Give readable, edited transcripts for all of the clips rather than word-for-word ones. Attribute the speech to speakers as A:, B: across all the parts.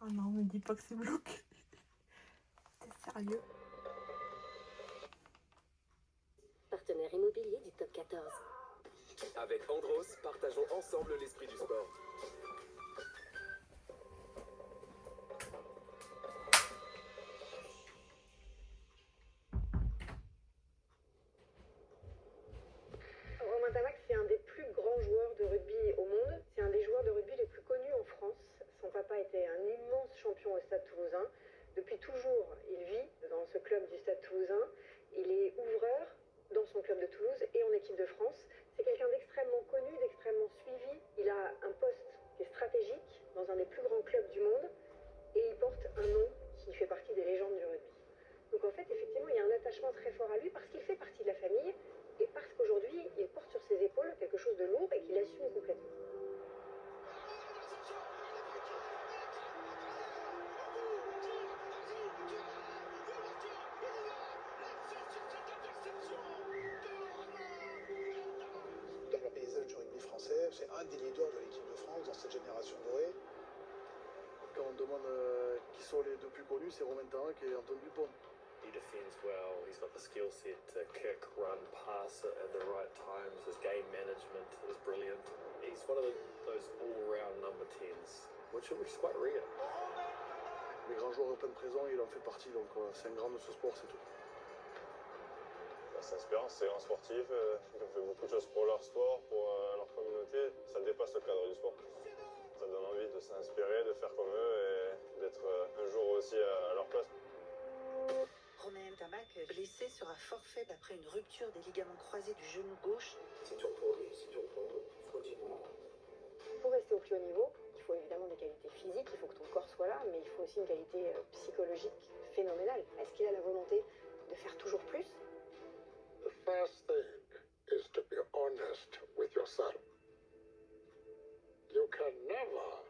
A: Oh non, me dis pas que c'est bloqué. T'es sérieux?
B: Partenaire immobilier du top 14.
C: Avec Andros, partageons ensemble l'esprit du sport.
D: Romain Tamac, c'est un des plus grands joueurs de rugby au monde. C'est un des joueurs de rugby les plus connus en France. Son papa était un immense champion au Stade Toulousain. Depuis toujours, il vit dans ce club du Stade Toulousain. Il est ouvreur dans son club de Toulouse et en équipe de France. C'est quelqu'un d'extrêmement connu, d'extrêmement suivi. Il a un poste qui est stratégique dans un des plus grands clubs du monde et il porte un nom qui fait partie des légendes du rugby. Donc en fait, effectivement, il y a un attachement très fort à lui parce qu'il fait partie de la famille et parce qu'aujourd'hui, il porte sur ses épaules quelque chose de lourd et qu'il assume complètement.
E: Dans le paysage du rugby français, c'est un des leaders de l'équipe de France dans cette génération dorée.
F: Quand on demande qui sont les deux plus connus, c'est Romain Tamac et Antoine Dupont.
G: He defends well, he's got the skill set to kick, run, pass at the right times, his game management is brilliant. He's one of those all-round number 10s, which is quite rare.
F: Les grands joueurs européens présents, il en fait partie, donc c'est un grand de ce sport, c'est tout.
H: C'est inspirant, c'est un sportif, ils ont fait beaucoup de choses pour leur sport, pour leur communauté. Ça dépasse le cadre du sport. Ça donne envie de s'inspirer, de faire comme eux et d'être un jour aussi à leur place.
I: Romain Tamac, blessé, sera forfait après une rupture des ligaments croisés du genou gauche.
J: C'est dur pour lui, c'est dur pour nous. Il faut continuer.
D: Pour rester au plus haut niveau, il faut évidemment des qualités physiques, il faut que ton corps soit là, mais il faut aussi une qualité psychologique phénoménale. Est-ce qu'il a la volonté de faire toujours plus?
K: The first thing is to be honest with yourself. You can never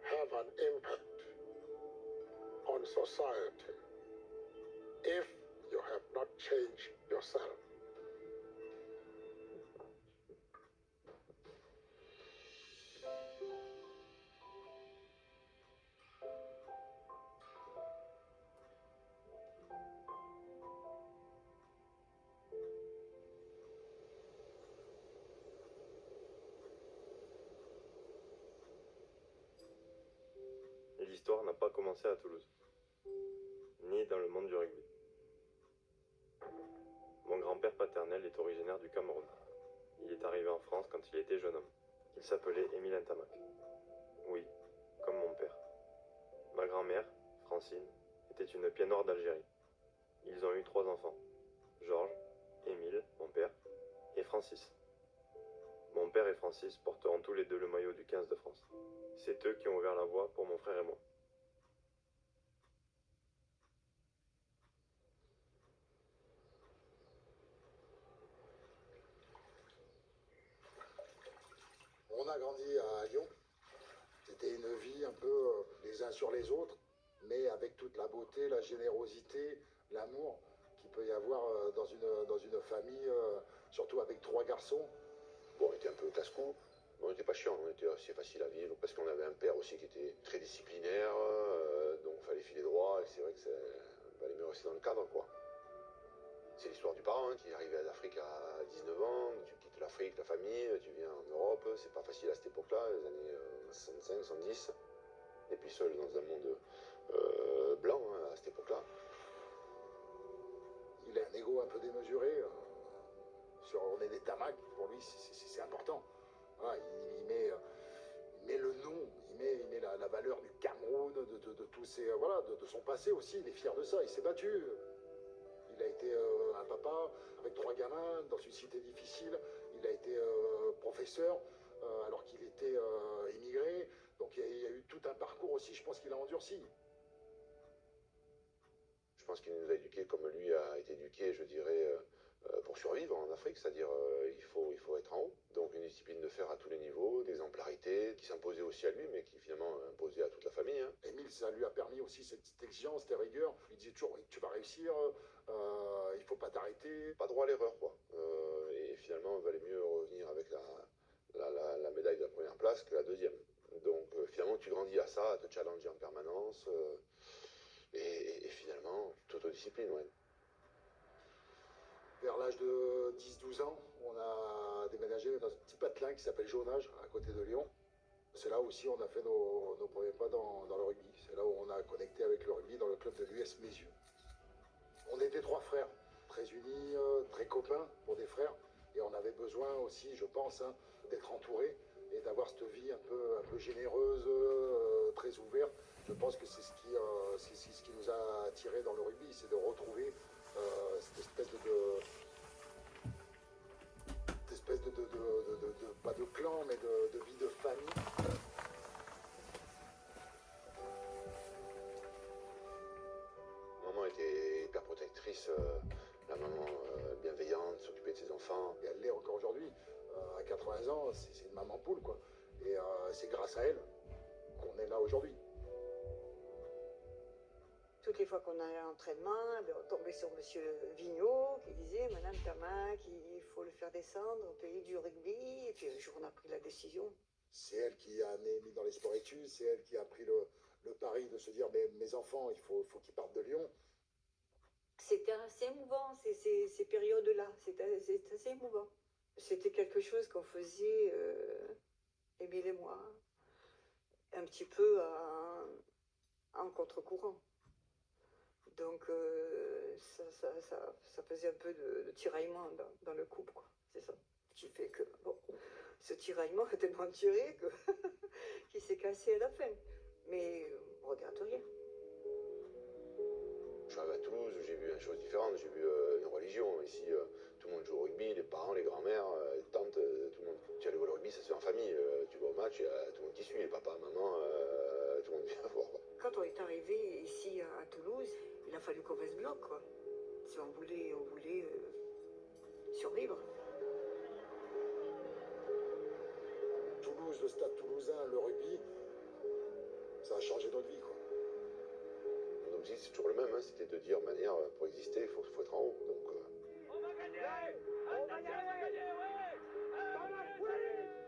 K: have an impact on society if you have not changed yourself.
H: L'histoire n'a pas commencé à Toulouse, ni dans le monde du rugby. Mon grand-père paternel est originaire du Cameroun. Il est arrivé en France quand il était jeune homme. Il s'appelait Émile Ntamak. Oui, comme mon père. Ma grand-mère, Francine, était une pied noire d'Algérie. Ils ont eu 3 enfants. Georges, Émile, mon père, et Francis. Mon père et Francis porteront tous les deux le maillot du 15 de France. C'est eux qui ont ouvert la voie pour mon frère et moi.
E: On a grandi à Lyon. C'était une vie un peu les uns sur les autres, mais avec toute la beauté, la générosité, l'amour qu'il peut y avoir dans une famille, surtout avec 3 garçons.
J: Bon, on était un peu casse-cou, mais on n'était pas chiant, on était assez facile à vivre, parce qu'on avait un père aussi qui était très disciplinaire, donc il fallait filer droit, et c'est vrai que ça valait mieux rester dans le cadre, quoi. C'est l'histoire du parent qui est arrivé d'Afrique à 19 ans, tu quittes l'Afrique, la famille, tu viens en Europe, c'est pas facile à cette époque-là, les années 65, 70, et puis seul dans un monde blanc à cette époque-là.
E: Il a un ego un peu démesuré. Sur René des Tamac, pour lui, c'est important. Voilà, il met le nom, il met la valeur du Cameroun, de tous ses, voilà, de son passé aussi. Il est fier de ça. Il s'est battu. Il a été un papa avec 3 gamins dans une cité difficile. Il a été professeur alors qu'il était immigré. Donc il y a eu tout un parcours aussi. Je pense qu'il a endurci.
J: Je pense qu'il nous a éduqués comme lui a été éduqué, je dirais, pour survivre en Afrique, c'est-à-dire il faut être en haut. Donc une discipline de fer à tous les niveaux, d'exemplarité, qui s'imposait aussi à lui, mais qui finalement imposait à toute la famille. Hein.
E: Émile, ça lui a permis aussi cette exigence, cette rigueur. Il disait toujours, tu vas réussir, il faut pas t'arrêter.
J: Pas droit à l'erreur, quoi. Et finalement, il valait mieux revenir avec la médaille de la première place que la deuxième. Donc finalement, tu grandis à ça, à te challenger en permanence. Et finalement, t'autodiscipline, ouais.
E: Vers l'âge de 10-12 ans, on a déménagé dans un petit patelin qui s'appelle Jaunage, à côté de Lyon. C'est là aussi on a fait nos premiers pas dans le rugby. C'est là où on a connecté avec le rugby dans le club de l'US Mézieux. On était 3 frères, très unis, très copains pour des frères. Et on avait besoin aussi, je pense, hein, d'être entourés et d'avoir cette vie un peu généreuse, très ouverte. Je pense que c'est ce qui nous a attirés dans le rugby, c'est de retrouver cette espèce pas de clan, mais de vie de famille.
J: Maman était hyper protectrice, la maman bienveillante, s'occupait de ses enfants.
E: Et elle l'est encore aujourd'hui. À 80 ans, c'est une maman poule, quoi. Et c'est grâce à elle qu'on est là aujourd'hui.
A: Toutes les fois qu'on allait à l'entraînement, on tombait sur Monsieur Vigneault qui disait « Madame Tamac, il faut le faire descendre au pays du rugby ». Et puis un jour, on a pris la décision.
E: C'est elle qui a mis dans les sports études, c'est elle qui a pris le pari de se dire « Mais mes enfants, il faut qu'ils partent de Lyon ».
A: C'était assez émouvant, ces périodes-là. C'était assez émouvant. C'était quelque chose qu'on faisait, Émile et moi, un petit peu en contre-courant. Donc, ça faisait un peu de tiraillement dans le couple, quoi. C'est ça. Qui fait que, bon, ce tiraillement a tellement duré qu'il s'est cassé à la fin. Mais on regrette rien.
J: Je suis arrivé à Toulouse, j'ai vu une chose différente, j'ai vu une religion. Ici, tout le monde joue au rugby, les parents, les grands-mères, les tantes, tout le monde. Tu allais voir le rugby, ça se fait en famille. Tu vas au match, il y a tout le monde qui suit, les papas, maman, tout le monde vient voir.
A: Quand on est arrivé ici à Toulouse, il a fallu qu'on fasse bloc, quoi. Si on voulait survivre.
E: Toulouse, le stade toulousain, le rugby, ça a changé notre vie, quoi.
J: Mon objectif, c'est toujours le même, hein, c'était de dire, de manière, pour exister, il faut être en haut. Donc,
L: On va gagner, ouais.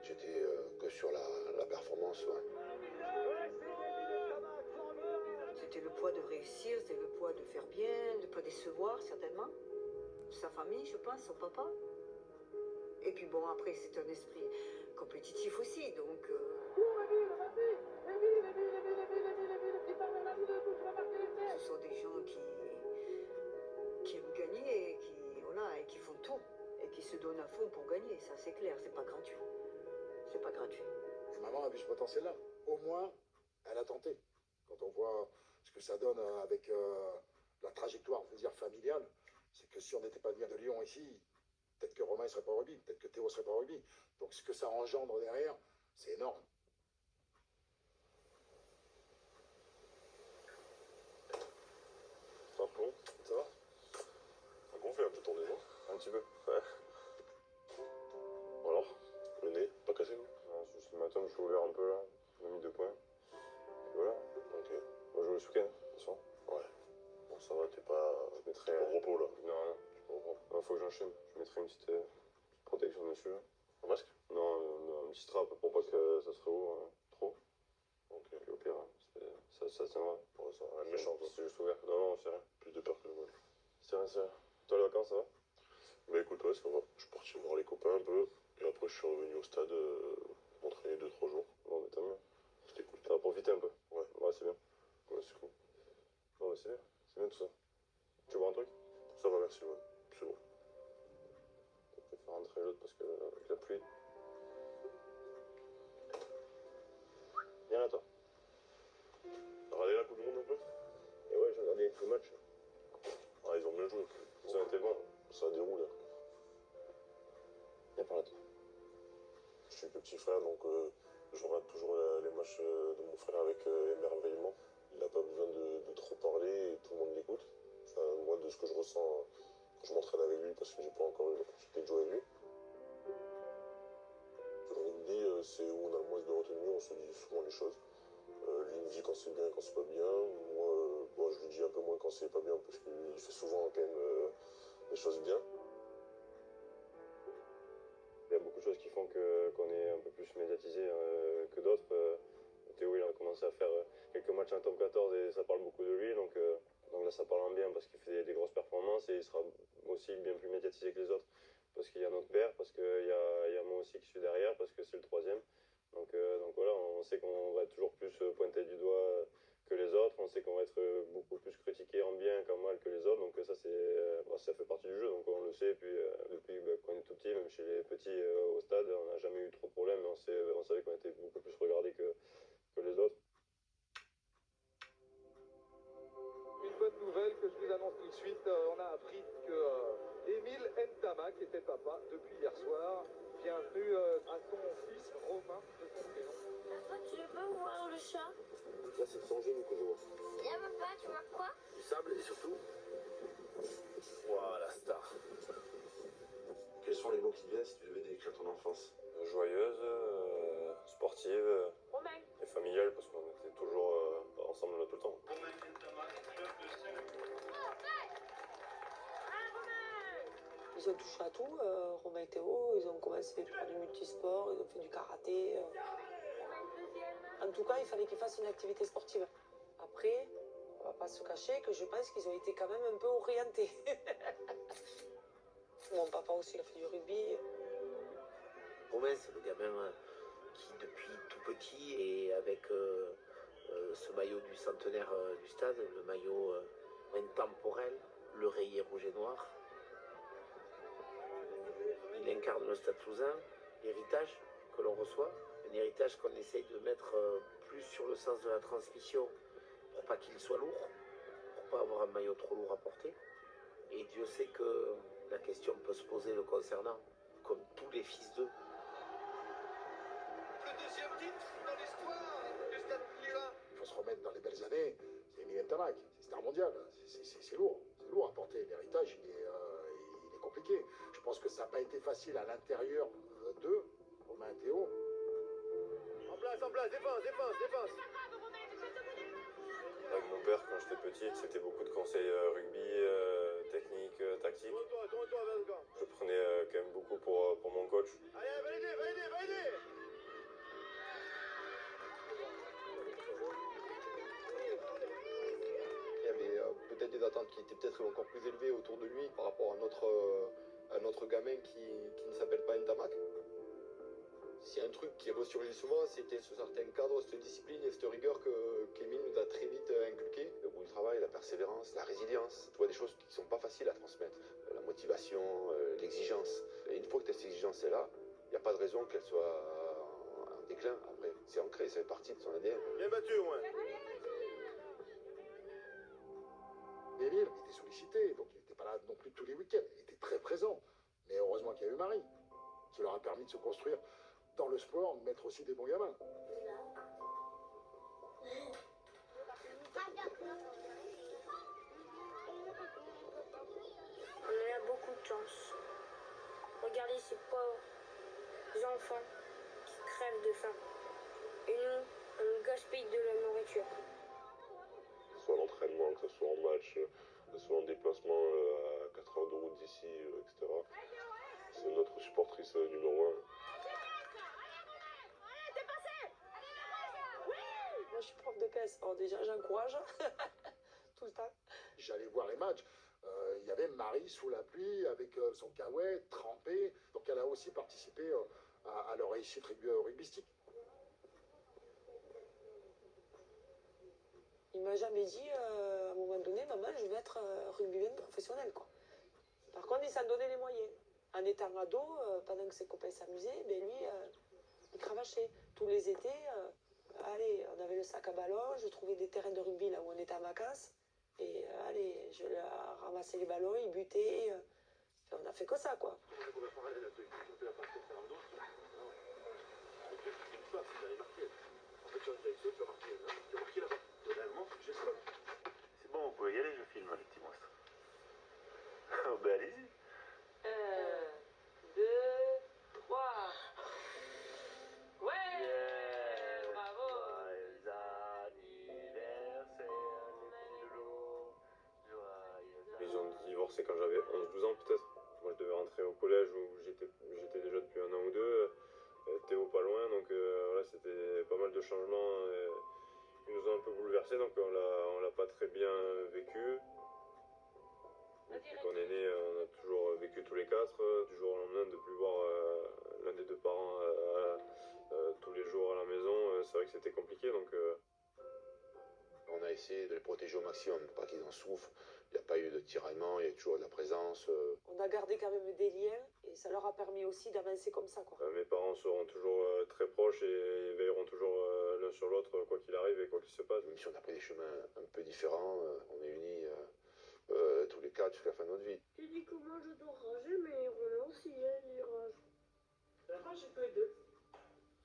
J: j'étais que sur la performance, ouais.
A: C'était le poids de réussir, c'était le poids de faire bien, de ne pas décevoir, certainement. Sa famille, je pense, son papa. Et puis bon, après, c'est un esprit compétitif aussi, donc... Ce sont des gens qui aiment gagner et qui font tout, et qui se donnent à fond pour gagner, ça c'est clair, c'est pas gratuit. C'est pas gratuit.
E: Et maman a vu ce potentiel-là. Au moins, elle a tenté. Quand on voit ce que ça donne avec la trajectoire, on va dire, familiale, c'est que si on n'était pas venu de Lyon ici, peut-être que Romain ne serait pas au rugby, peut-être que Théo ne serait pas au rugby. Donc ce que ça engendre derrière, c'est énorme.
H: Ça va?
M: Ça gonfle un peu ton nez, non?
H: Un petit peu, ouais.
M: Alors, le nez, pas cassé, non?
H: Ce matin, je suis ouvert un peu là, j'ai mis 2 points. Et voilà.
M: Ok.
H: On va jouer ce week-end, attention.
M: Ouais. Bon, ça va, t'es pas
H: Je mettrai
M: au repos là.
H: Non, faut que j'enchaîne. Je mettrai une petite protection dessus.
M: Un masque?
H: Non, un petit strap pour pas que ça se reouvre trop.
M: Ok.
H: Et au pire, ça tiendra.
M: Ouais, ça va, méchant quoi.
H: C'est juste ouvert. Non, c'est rien.
M: Plus de peur que le mal.
H: C'est rien, c'est rien. Toi, les vacances, ça va?
M: Bah écoute, ouais, ça va. Je suis parti voir les copains un peu. Et après, je suis revenu au stade m'entraîner 2-3 jours.
H: Bon, bah tant mieux.
M: C'était cool.
H: T'as profité un peu?
M: Ouais.
H: Ouais, c'est bien. Ouais, c'est cool. Bon, bah c'est bien. C'est bien tout ça. Tu veux boire un truc?
M: Ça va, merci, ouais. C'est bon.
H: Je vais faire rentrer l'autre parce que avec la pluie. Viens là, toi.
M: T'as regardé la Coupe du Monde un peu?
H: Et ouais, j'ai regardé le match.
M: Ah, ils ont bien joué.
H: Ça a été bon.
M: Ça déroule.
H: Viens par là, toi.
M: Je suis le petit frère, donc je regarde toujours les matchs de mon frère avec émerveillement. Il n'a pas besoin de trop parler et tout le monde l'écoute. Enfin, moi, de ce que je ressens quand je m'entraîne avec lui, parce que j'ai pas encore eu l'opportunité de jouer avec lui. Comme il me dit, c'est où on a le moins de retenue, on se dit souvent les choses. Lui il me dit quand c'est bien et quand c'est pas bien. Moi, je lui dis un peu moins quand c'est pas bien, parce qu'il fait souvent quand même des choses bien.
H: Il y a beaucoup de choses qui font qu'on est un peu plus médiatisé que d'autres. Théo, il a commencé à faire quelques matchs en top 14 et ça parle beaucoup de lui. Donc là, ça parle en bien parce qu'il fait des grosses performances et il sera aussi bien plus médiatisé que les autres. Parce qu'il y a notre père, parce qu'il y a moi aussi qui suis derrière, parce que c'est le troisième. Donc voilà, on sait qu'on va être toujours plus pointé du doigt que les autres. On sait qu'on va être beaucoup plus critiqué en bien qu'en mal que les autres. Donc ça fait partie du jeu. Donc on le sait. Et puis depuis qu'on est tout petit, même chez les petits au stade, on n'a jamais eu trop de problèmes. On savait qu'on était beaucoup plus regardés que les autres.
L: Une bonne nouvelle que je vous annonce tout de suite. On a appris que Émile Ntamak était papa depuis hier soir. Bienvenue à ton fils Romain de son prénom.
N: Papa, tu veux pas voir le chat?
J: Là, c'est son genou que je vois.
N: Viens, papa, tu vois quoi?
J: Du sable et surtout. Waouh, la star. Quels sont les mots qui te viennent si tu devais décrire ton enfance?
H: Joyeuse, sportive
N: Romain.
H: et familiale parce qu'on était toujours ensemble tout le temps.
O: Ils ont touché à tout, Romain et Théo, ils ont commencé par du multisport, ils ont fait du karaté. En tout cas, il fallait qu'ils fassent une activité sportive. Après, on va pas se cacher que je pense qu'ils ont été quand même un peu orientés. Mon papa aussi, il a fait du rugby.
P: Romain, c'est le gamin qui, depuis tout petit, est avec ce maillot du centenaire du stade, le maillot intemporel, le rayé rouge et noir. Il incarne le Stade Toulousain, l'héritage que l'on reçoit, un héritage qu'on essaye de mettre plus sur le sens de la transmission pour pas qu'il soit lourd, pour pas avoir un maillot trop lourd à porter. Et Dieu sait que la question peut se poser le concernant, comme tous les fils d'eux.
L: Le deuxième titre dans l'histoire du Stade Toulousain.
E: Il faut se remettre dans les belles années. C'est Émile Ntamak, c'est star mondial. C'est lourd. C'est lourd à porter. L'héritage, il est compliqué. Je pense que ça n'a pas été facile à l'intérieur d'eux, Romain et Théo.
J: En place, défense.
H: Avec mon père, quand j'étais petit, c'était beaucoup de conseils rugby, technique, tactique. Je prenais quand même beaucoup pour mon coach.
J: Allez, validez.
F: Il y avait peut-être des attentes qui étaient peut-être encore plus élevées autour de lui par rapport à notre gamin qui ne s'appelle pas Ntamak. S'il y a un truc qui ressurgit souvent, c'était ce certain cadre, cette discipline et cette rigueur qu'Émile nous a très vite inculqué.
J: Le goût du travail, la persévérance, la résilience, tu vois, des choses qui ne sont pas faciles à transmettre. La motivation, l'exigence. Et une fois que cette exigence est là, il n'y a pas de raison qu'elle soit en déclin. Après, c'est ancré, ça fait partie de son ADN. Bien battu au moins.
E: Émile était sollicité, donc il n'était pas là non plus tous les week-ends. Il était très présent. Mais heureusement qu'il y a eu Marie, qui leur a permis de se construire dans le sport, de mettre aussi des bons gamins.
N: On a beaucoup de chance. Regardez ces pauvres enfants qui crèvent de faim. Et nous, on gaspille de la nourriture.
M: Que ce soit l'entraînement, que ce soit en match, que ce soit en déplacement à 4 heures de route d'ici, etc. C'est notre supportrice numéro 1.
O: Moi, je suis prof de PS. Alors déjà, j'encourage tout le temps.
E: J'allais voir les matchs. Il y avait Marie sous la pluie avec son caouet trempé. Donc elle a aussi participé à leur réussite rugbystique.
O: Il m'a jamais dit, à un moment donné, maman, je vais être rugbyman professionnel, quoi. Par contre, il s'en donnait les moyens. En étant ado, pendant que ses copains s'amusaient, ben lui, il cravachait. Tous les étés, allez, on avait le sac à ballon, je trouvais des terrains de rugby là où on était en vacances. Et allez, je ramassais les ballons, il butait. On a fait que ça, quoi.
J: C'est bon, vous pouvez y aller, je filme les petits monstres. Ben allez-y.
O: 1, 2, 3. Ouais,
J: Yeah.
O: bravo.
J: Joyeux anniversaire,
H: Ils ont divorcé quand j'avais 11-12 ans peut-être. Moi je devais rentrer au collège où j'étais déjà depuis un an ou deux. Théo pas loin, donc voilà, c'était pas mal de changements qui nous ont un peu bouleversés, donc on l'a pas très bien vécu. Depuis qu'on est né, on a toujours vécu tous les quatre, du jour au lendemain, de plus voir l'un des deux parents tous les jours à la maison, c'est vrai que c'était compliqué, donc...
J: On a essayé de les protéger au maximum, pas qu'ils en souffrent. Il n'y a pas eu de tiraillement, il y a toujours de la présence.
O: On a gardé quand même des liens et ça leur a permis aussi d'avancer comme ça, quoi.
H: Mes parents seront toujours très proches et veilleront toujours l'un sur l'autre, quoi qu'il arrive et quoi qu'il se passe.
J: Même si on a pris des chemins un peu différents, on est unis tous les quatre jusqu'à la fin de notre vie.
N: Tu dis que moi je dois rager, mais Romain aussi, hein, il rage.
O: Je rage que les deux.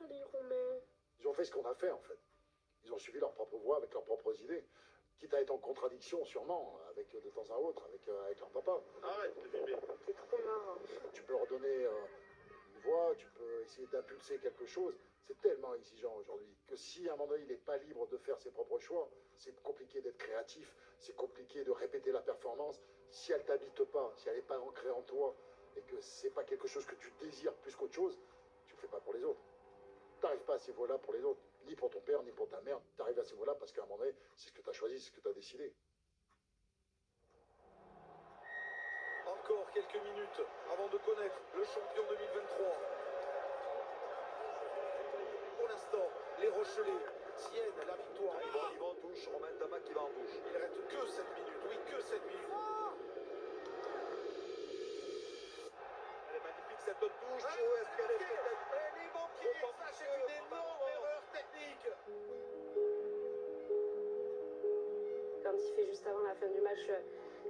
N: Allez, Romain.
E: Ils ont fait ce qu'on a fait, en fait. Ils ont suivi leur propre voie avec leurs propres idées. Quitte à être en contradiction, sûrement, avec de temps à autre, avec leur papa.
F: Arrête de bébé.
N: T'es trop marrant.
E: Tu peux leur donner une voix, tu peux essayer d'impulser quelque chose. C'est tellement exigeant aujourd'hui que si à un moment donné il n'est pas libre de faire ses propres choix, c'est compliqué d'être créatif, c'est compliqué de répéter la performance. Si elle t'habite pas, si elle n'est pas ancrée en toi, et que c'est pas quelque chose que tu désires plus qu'autre chose, tu le fais pas pour les autres. Tu n'arrives pas à ces voies-là pour les autres, ni pour ton père, ni pour ta mère. Tu arrives à ces voies-là parce qu'à un moment donné, c'est ce que tu as choisi, c'est ce que tu as décidé.
L: Encore quelques minutes avant de connaître le champion 2023. Pour l'instant, les Rochelais tiennent la victoire.
Q: Ils vont en touche, Romain Ntamak qui va en touche.
L: Il reste que 7 minutes, oui, que 7 minutes.
Q: Elle est magnifique cette touche. Ou est-ce qu'elle est peut-être...
L: Elle est manquée, ça c'est une énorme erreur technique.
B: Quand il fait juste avant la fin du match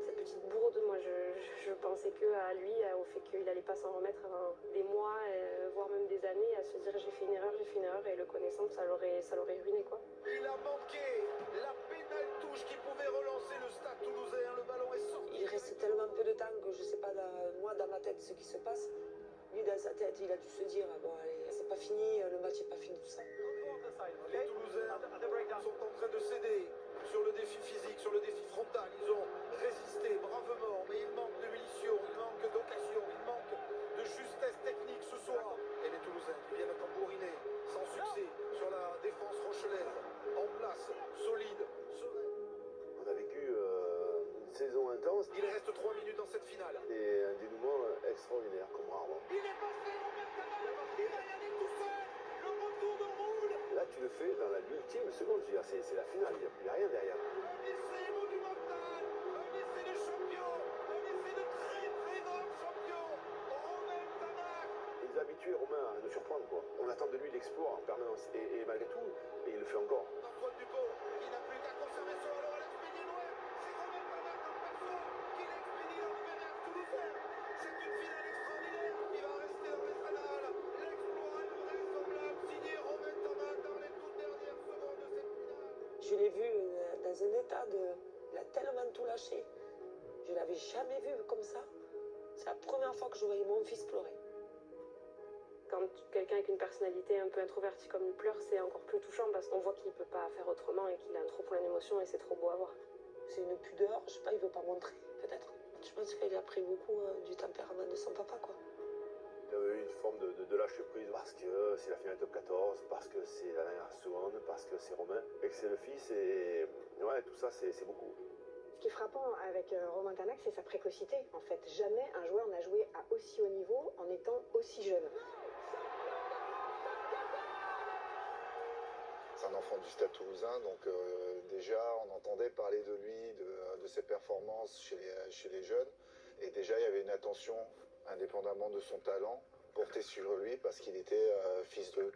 B: cette petite bourde, moi je pensais que à lui, au fait qu'il allait pas s'en remettre avant des mois, voire même des années, à se dire j'ai fait une erreur, et le connaissant, ça l'aurait ruiné, quoi.
L: Il a manqué la pénale touche qui pouvait relancer le Stade Toulousain. Le ballon est sorti.
O: Il reste tellement peu de temps que je sais pas, moi, dans ma tête, ce qui se passe. Lui, dans sa tête, il a dû se dire, bon, allez, c'est pas fini, le match est pas fini, tout ça.
L: Les Toulousains sont en train de céder sur le défi physique, sur le défi frontal. Ils ont résisté bravement, mais il manque de munitions, il manque d'occasion, il manque de justesse technique ce soir. Et les Toulousains qui viennent tambouriner sans succès sur la défense rochelaise, en place, solide, sereine.
J: On a vécu une saison intense.
L: Il reste 3 minutes dans cette finale.
J: Et un dénouement extraordinaire, comme rarement.
L: Il est passé, Romain Ntamak, il va y aller tout seul. Le retour de Roule.
J: Là, tu le fais dans la ultime seconde. Je veux dire, c'est la finale, il n'y a rien derrière.
L: Un essai monumental, un essai de champion, un essai de très très grand champion. Romain Ntamak.
J: Il nous a habitués, Romain, à nous surprendre, quoi. On attend de lui l'exploit en permanence. Et malgré tout, il le fait encore.
L: Antoine Dupont, qui n'a plus qu'à conserver son ballon à l'expédier loin. C'est Romain Ntamak en personne qui l'expédie dans le Vénère toulousain. C'est une finale extraordinaire qui va rester dans les annales. L'exploit invraisemblable signé Romain Ntamak dans les toutes dernières secondes de cette finale.
O: Je l'ai vu dans un état de... Il a tellement tout lâché. Je l'avais jamais vu comme ça. C'est la première fois que je voyais mon fils pleurer.
B: Quand quelqu'un avec une personnalité un peu introvertie comme lui pleure, c'est encore plus touchant parce qu'on voit qu'il peut pas faire autrement et qu'il a un trop plein d'émotions et c'est trop beau à voir.
O: C'est une pudeur, je sais pas, il veut pas montrer, peut-être. Je pense qu'il a pris beaucoup du tempérament de son papa, quoi.
J: Il y avait une forme de lâcher prise parce que c'est la finale top 14, parce que c'est la dernière seconde, parce que c'est Romain, et que c'est le fils, et ouais, tout ça, c'est beaucoup.
D: Ce qui est frappant avec Romain Ntamak, c'est sa précocité. En fait, jamais un joueur n'a joué à aussi haut niveau en étant aussi jeune.
R: C'est un enfant du Stade Toulousain, donc déjà on entendait parler de lui, de ses performances chez les jeunes, et déjà il y avait une attention, indépendamment de son talent, portée sur lui parce qu'il était fils d'eux.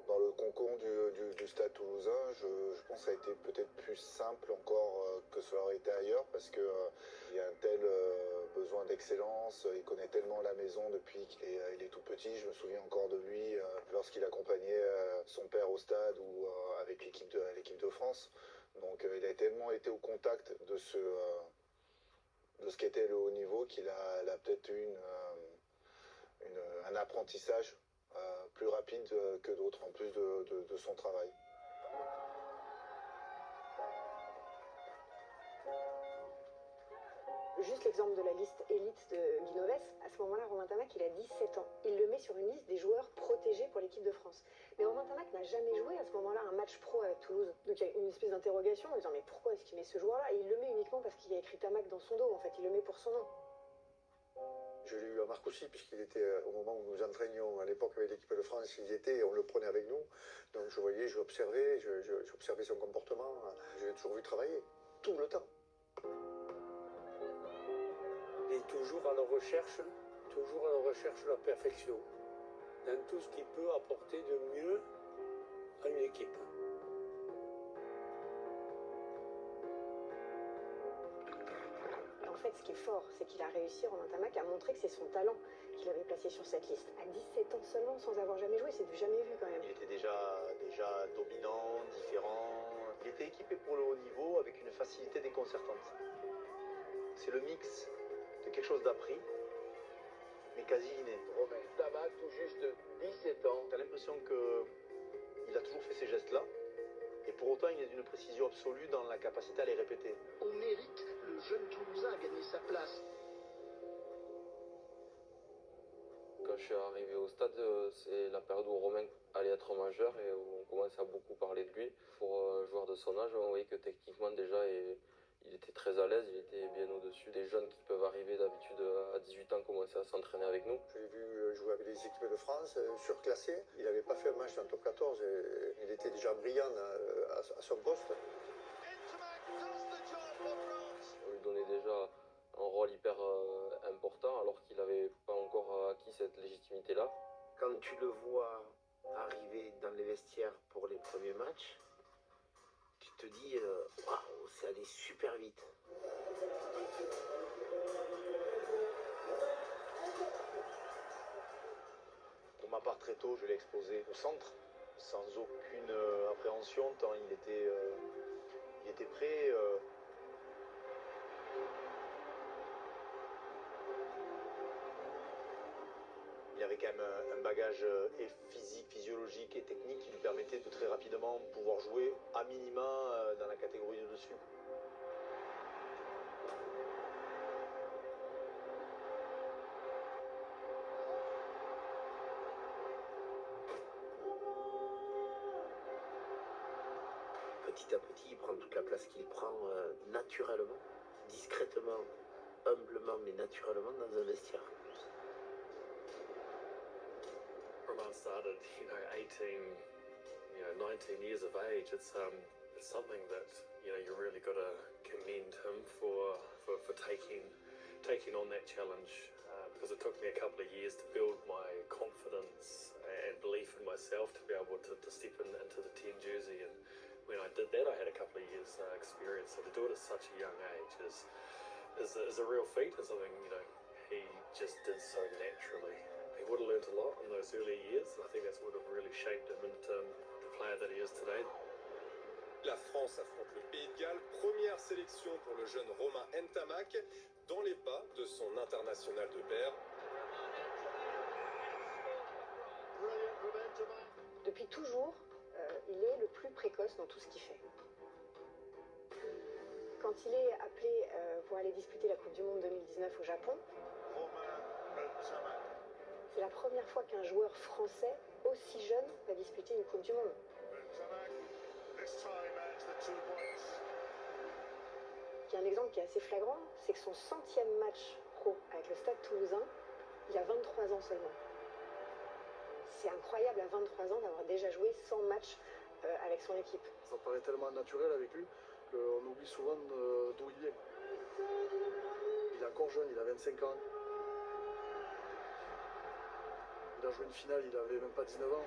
R: Dans le concours du Stade Toulousain, je pense que ça a été peut-être plus simple encore que cela aurait été ailleurs parce qu'il y a un tel besoin d'excellence, il connaît tellement la maison depuis qu'il est tout petit. Je me souviens encore de lui lorsqu'il accompagnait son père au stade ou avec l'équipe de France. Donc il a tellement été au contact de ce qu'était le haut niveau qu'il a peut-être eu un apprentissage plus rapide que d'autres, en plus de son travail.
D: Juste l'exemple de la liste élite de Guinoves, à ce moment-là, Romain Tamac, il a 17 ans. Il le met sur une liste des joueurs protégés pour l'équipe de France. Mais Romain Tamac n'a jamais joué à ce moment-là un match pro avec Toulouse. Donc il y a une espèce d'interrogation en disant mais pourquoi est-ce qu'il met ce joueur-là? Et il le met uniquement parce qu'il y a écrit Tamac dans son dos, en fait, il le met pour son nom.
J: Je l'ai eu à Marcoussis, puisqu'il était au moment où nous entraînions à l'époque avec l'équipe de France, il y était et on le prenait avec nous. Donc je voyais, j'observais son comportement. Je l'ai toujours vu travailler, tout le temps.
S: Et toujours à la recherche de la perfection, dans tout ce qui peut apporter de mieux à une équipe.
D: Et en fait, ce qui est fort, c'est qu'il a réussi, Romain Tamac, à montrer que c'est son talent qu'il avait placé sur cette liste. À 17 ans seulement, sans avoir jamais joué, c'est du jamais vu quand même.
T: Il était déjà dominant, différent. Il était équipé pour le haut niveau avec une facilité déconcertante. C'est le mix de quelque chose d'appris, mais quasi inné.
F: Romain Tamac, tout juste 17 ans.
T: T'as l'impression qu'il a toujours fait ces gestes-là, et pour autant il est d'une précision absolue dans la capacité à les répéter.
K: Au mérite, le jeune Toulousain a gagné sa place.
U: Quand je suis arrivé au stade, c'est la période où Romain allait être majeur et où on commençait à beaucoup parler de lui. Pour un joueur de son âge, on voyait que techniquement déjà il était très à l'aise, il était bien au-dessus des jeunes qui peuvent arriver d'habitude à 18 ans commencer à s'entraîner avec nous.
J: Je l'ai vu jouer avec les équipes de France, surclassé. Il n'avait pas fait un match dans le top 14, et il était déjà brillant à son poste.
U: On lui donnait déjà un rôle hyper important alors qu'il n'avait pas encore acquis cette légitimité-là.
P: Quand tu le vois arriver dans les vestiaires pour les premiers matchs, tu te dis waouh, c'est allé super vite.
T: Pour ma part, très tôt, je l'ai exposé au centre, sans aucune appréhension, tant il était prêt. Il avait quand même un bagage et physique, physiologique et technique qui lui permettait de très rapidement pouvoir jouer à minima dans la catégorie de dessus.
P: Petit à petit, il prend toute la place qu'il prend naturellement, discrètement, humblement, mais naturellement dans un vestiaire.
G: Romain started, 19 years of age. It's something that you really got to commend him for taking on that challenge because it took me a couple of years to build my confidence and belief in myself to be able to step into the 10 jersey. And when I did that, I had a couple of years experience. So to do it at such a young age is a real feat. It's something he just did so naturally. He would have learnt a lot in those early years, and I think that's what have really shaped him into the player that he is today.
C: La France affronte le Pays de Galles, première sélection pour le jeune Romain Ntamak, dans les pas de son international de père.
D: Depuis toujours, il est le plus précoce dans tout ce qu'il fait. Quand il est appelé pour aller disputer la Coupe du Monde 2019 au Japon, c'est la première fois qu'un joueur français aussi jeune va disputer une Coupe du Monde. Il y a un exemple qui est assez flagrant, c'est que son 100e match pro avec le Stade Toulousain, il a 23 ans seulement. C'est incroyable à 23 ans d'avoir déjà joué 100 matchs avec son équipe.
V: Ça paraît tellement naturel avec lui qu'on oublie souvent d'où il vient. Il est encore jeune, il a 25 ans. Il a joué une finale, il avait même pas 19 ans.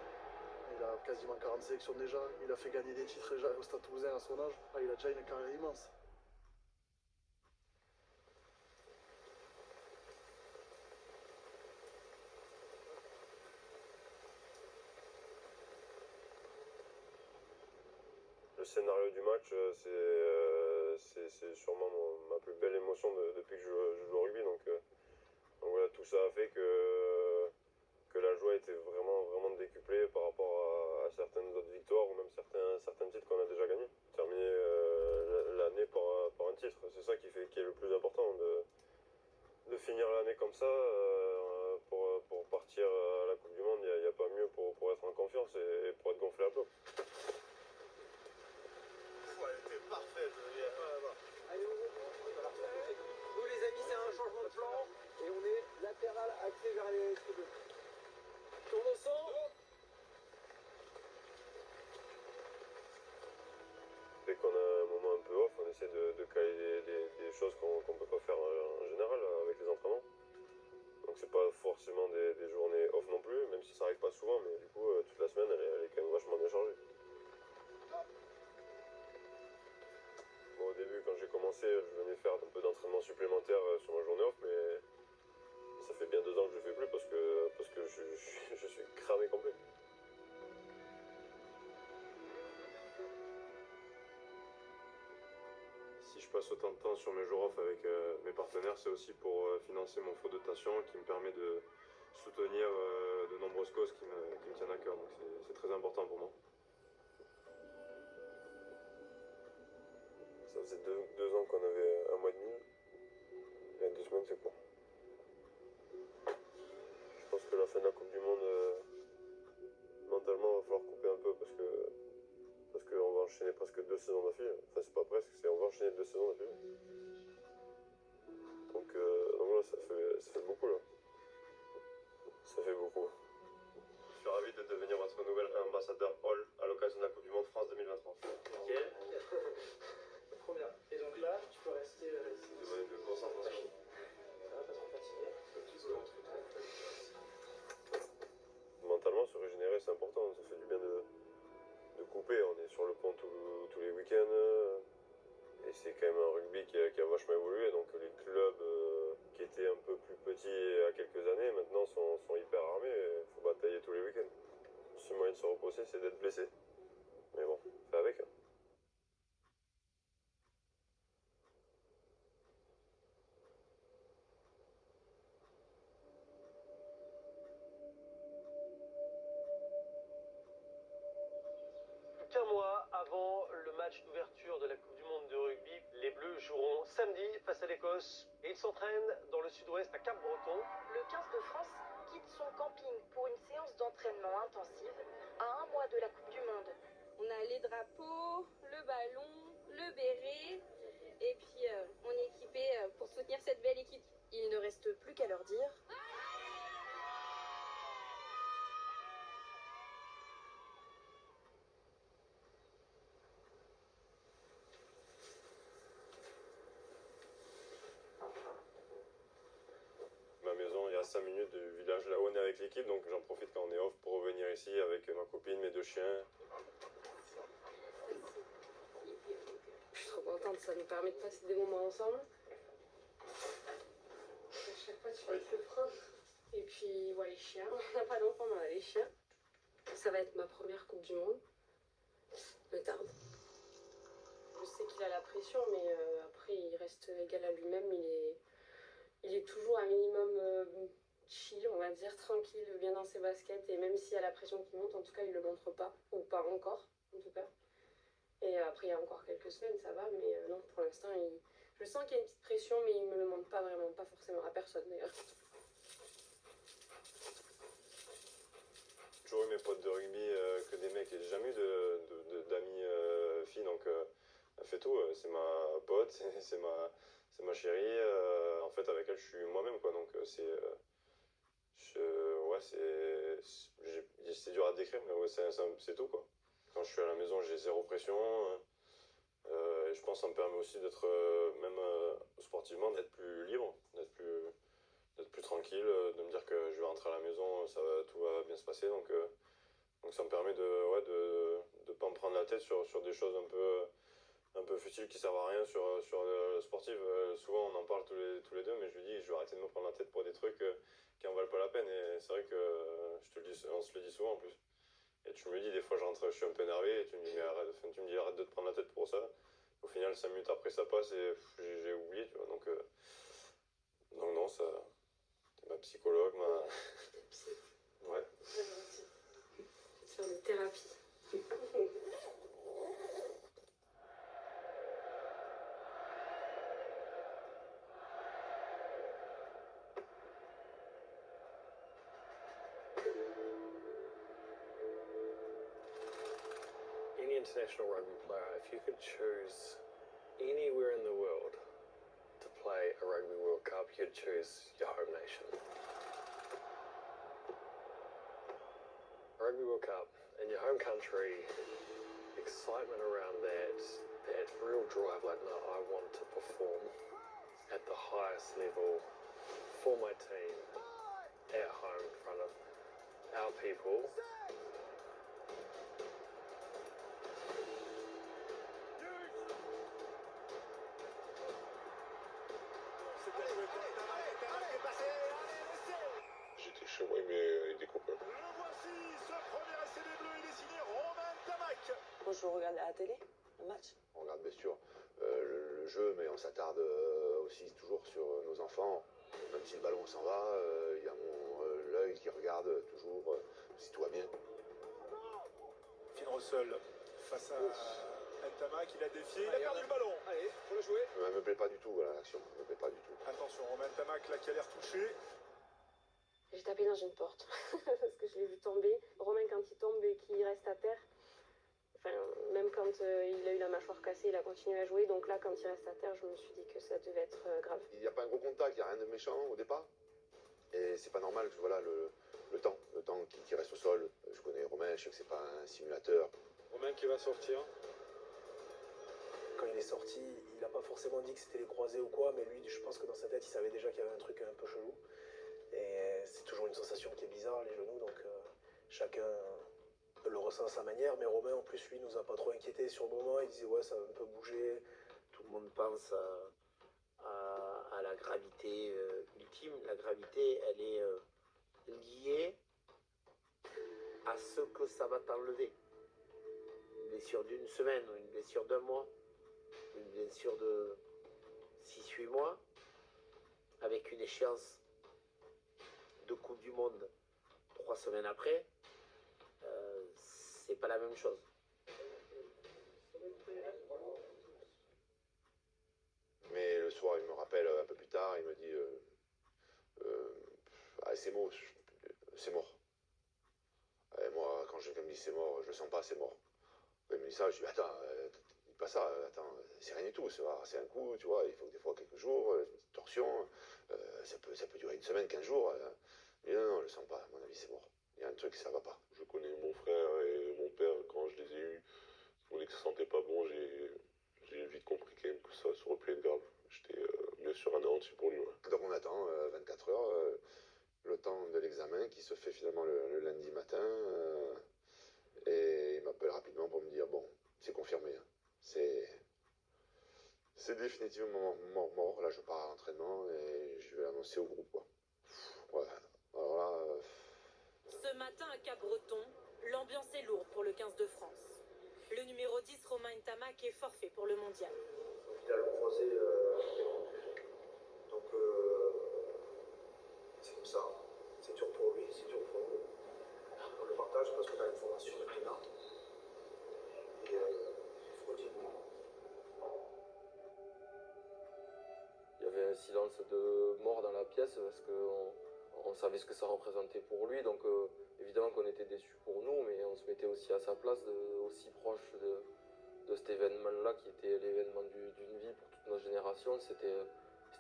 V: Il a quasiment 40 sélections déjà. Il a fait gagner des titres déjà au Stade Toulousain à son âge. Il a déjà une carrière immense.
H: Le scénario du match, c'est sûrement ma plus belle émotion depuis que je joue au rugby. Donc voilà, tout ça a fait que la joie était vraiment décuplée par rapport à certaines autres victoires ou même certains titres qu'on a déjà gagnés. Terminer l'année par un titre, c'est ça qui est le plus important, de finir l'année comme ça, pour partir à la Coupe du Monde, il n'y a pas mieux pour être en confiance et pour être gonflé à bloc.
Q: Ouais, c'était parfait, il n'y a pas à voir.
L: Allez, nous les amis, c'est un changement de plan et on est latéral axé vers les tribunes. Tourne au centre.
H: Dès qu'on a un moment un peu off, on essaie de caler des choses qu'on ne peut pas faire en général avec les entraînements. Donc c'est pas forcément des journées off non plus, même si ça arrive pas souvent, mais du coup toute la semaine elle est quand même vachement bien chargée. Bon, au début quand j'ai commencé, je venais faire un peu d'entraînement supplémentaire sur ma journée off, mais ça fait bien 2 ans que je le fais plus parce que je suis cramé complet. Si je passe autant de temps sur mes jours off avec mes partenaires, c'est aussi pour financer mon fonds de dotation qui me permet de soutenir de nombreuses causes qui me tiennent à cœur. Donc c'est très important pour moi. Ça faisait 2 ans qu'on avait 1 mois et demi. Il y a 2 semaines, c'est court. Je pense que la fin de la Coupe du Monde, mentalement, il va falloir couper un peu parce qu'on va enchaîner presque 2 saisons d'affilée. Enfin, c'est pas presque, on va enchaîner 2 saisons d'affilée. Donc là, ça fait beaucoup, là. Ça fait beaucoup. Je suis ravi de devenir votre nouvel ambassadeur All à l'occasion de la Coupe du Monde France 2023.
L: Ok. Trop bien. Et donc là, tu peux rester ici.
H: De concentration.
L: Ça va, pas trop fatigué.
H: Mentalement, se régénérer, c'est important. Ça fait du bien de couper. On est sur le pont tous les week-ends. Et c'est quand même un rugby qui a vachement évolué. Donc les clubs qui étaient un peu plus petits il y a quelques années, maintenant sont hyper armés. Il faut batailler tous les week-ends. Le seul moyen de se reposer, c'est d'être blessé. Mais bon, fait avec. Hein.
A: Qu'un mois avant le match d'ouverture de la Coupe du Monde de rugby, les Bleus joueront samedi face à l'Écosse et ils s'entraînent dans le sud-ouest à Cap-Breton.
I: Le 15 de France quitte son camping pour une séance d'entraînement intensive à 1 mois de la Coupe du Monde.
N: On a les drapeaux, le ballon, le béret, et puis on est équipé pour soutenir cette belle équipe.
I: Il ne reste plus qu'à leur dire.
H: Ma maison, il y a 5 minutes du village là où on est avec l'équipe, donc j'en profite quand on est off pour revenir ici avec ma copine, mes 2 chiens.
B: Je suis trop contente, ça nous permet de passer des moments ensemble. À chaque fois, tu vas te le prendre. Et puis, ouais, les chiens. On n'a pas d'enfants, mais on a les chiens. Ça va être ma première Coupe du Monde. Je me tarde. Je sais qu'il a la pression, mais après, il reste égal à lui-même. Il est toujours un minimum chill, on va dire, tranquille, bien dans ses baskets. Et même s'il y a la pression qui monte, en tout cas, il ne le montre pas. Ou pas encore, en tout cas. Et après, il y a encore quelques semaines, ça va. Mais non, pour l'instant, je sens qu'il y a une petite pression, mais il ne me le montre pas vraiment. Pas forcément à personne, d'ailleurs.
H: J'ai toujours eu mes potes de rugby que des mecs, et j'ai jamais eu d'amis filles, donc elle fait tout. C'est ma pote, c'est ma chérie, en fait avec elle je suis moi-même quoi, donc c'est dur à décrire, mais ouais, c'est tout quoi. Quand je suis à la maison j'ai zéro pression, et je pense que ça me permet aussi d'être, même sportivement, d'être plus libre, d'être plus tranquille, de me dire que je vais rentrer à la maison, tout va bien se passer, donc ça me permet de pas me prendre la tête sur des choses un peu futiles qui servent à rien sur le sportif. Souvent on en parle tous les deux, mais je lui dis je vais arrêter de me prendre la tête pour des trucs qui en valent pas la peine, et c'est vrai que on se le dit souvent en plus. Et tu me dis des fois je suis un peu énervé et tu me dis mais arrête de te prendre la tête pour ça. Au final 5 minutes après ça passe et j'ai oublié, tu vois, donc non, ça t'es ma psychologue, ouais.
B: Faire de thérapie.
G: international rugby player, if you could choose anywhere in the world to play a Rugby World Cup, you'd choose your home nation. Rugby World Cup in your home country, excitement around that real drive, like, no, I want to perform at the highest level for my team at home in front of our people.
J: J'étais chez moi avec des copains.
Q: Le voici, ce premier essai des Bleus, il est signé Romain Ntamack.
O: Moi, je regardais à la télé, le match.
J: On regarde bien sûr le jeu, mais on s'attarde aussi toujours sur nos enfants. Même si le ballon s'en va, il y a l'œil qui regarde toujours si tout va bien.
Q: Finn Russell face à Ntamack, il a défié, il a perdu le ballon. Allez, faut le jouer.
J: Elle me plaît pas du tout, voilà, l'action, elle me plaît pas du tout.
Q: Attention, Romain Ntamack là qui a l'air touché.
B: J'ai tapé dans une porte parce que je l'ai vu tomber. Romain, quand il tombe et qu'il reste à terre, enfin, même quand il a eu la mâchoire cassée, il a continué à jouer. Donc là, quand il reste à terre, je me suis dit que ça devait être grave.
J: Il n'y a pas un gros contact, il n'y a rien de méchant au départ. Et c'est pas normal que voilà, le temps qui reste au sol. Je connais Romain, je sais que c'est pas un simulateur.
Q: Romain qui va sortir.
E: Quand il est sorti, il n'a pas forcément dit que c'était les croisés ou quoi, mais lui, je pense que dans sa tête, il savait déjà qu'il y avait un truc un peu chelou. Et c'est toujours une sensation qui est bizarre, les genoux, donc chacun le ressent à sa manière. Mais Romain, en plus, lui, nous a pas trop inquiétés sur le moment. Il disait, ouais, ça va un peu bouger.
P: Tout le monde pense à la gravité ultime. La gravité, elle est liée à ce que ça va t'enlever. Une blessure d'une semaine, ou une blessure d'un mois, une blessure de 6-8 mois, avec une échéance de Coupe du Monde 3 semaines après, c'est pas la même chose.
J: Mais le soir, il me rappelle un peu plus tard, il me dit ah, c'est mort, c'est mort. Et moi, quand quelqu'un me dit c'est mort, je le sens pas, c'est mort. Quand il me dit ça, je dis attends, dis pas ça, attends, c'est rien du tout, c'est un coup, tu vois, il faut des fois quelques jours, une petite torsion, ça peut durer une semaine, 15 jours. Mais non, je le sens pas, à mon avis, c'est mort. Il y a un truc, ça va pas.
M: Je connais mon frère et mon père, quand je les ai eus, ils m'ont dit que ça sentait pas bon, j'ai vite compris quand même que ça aurait pu être grave. J'étais bien sûr anéanti pour lui. Ouais.
J: Donc on attend 24 heures, le temps de l'examen qui se fait finalement le lundi matin. Et il m'appelle rapidement pour me dire, bon, c'est confirmé. Hein. C'est définitivement mort. Là, je pars à l'entraînement et je vais l'annoncer au groupe. Quoi. Ouais. Alors là...
W: Ce matin à Cap-Breton, l'ambiance est lourde pour le 15 de France. Le numéro 10, Romain Ntamack, est forfait pour le mondial.
E: Il a le croisé donc c'est comme ça. C'est dur pour lui, c'est dur pour nous. On le partage parce qu'on a une formation de climat. Et il faut le dire.
U: Il y avait un silence de mort dans la pièce parce qu'on savait ce que ça représentait pour lui. Donc évidemment qu'on était déçus pour nous, mais on se mettait aussi à sa place, aussi proche de cet événement-là qui était l'événement d'une vie pour toute notre génération. C'était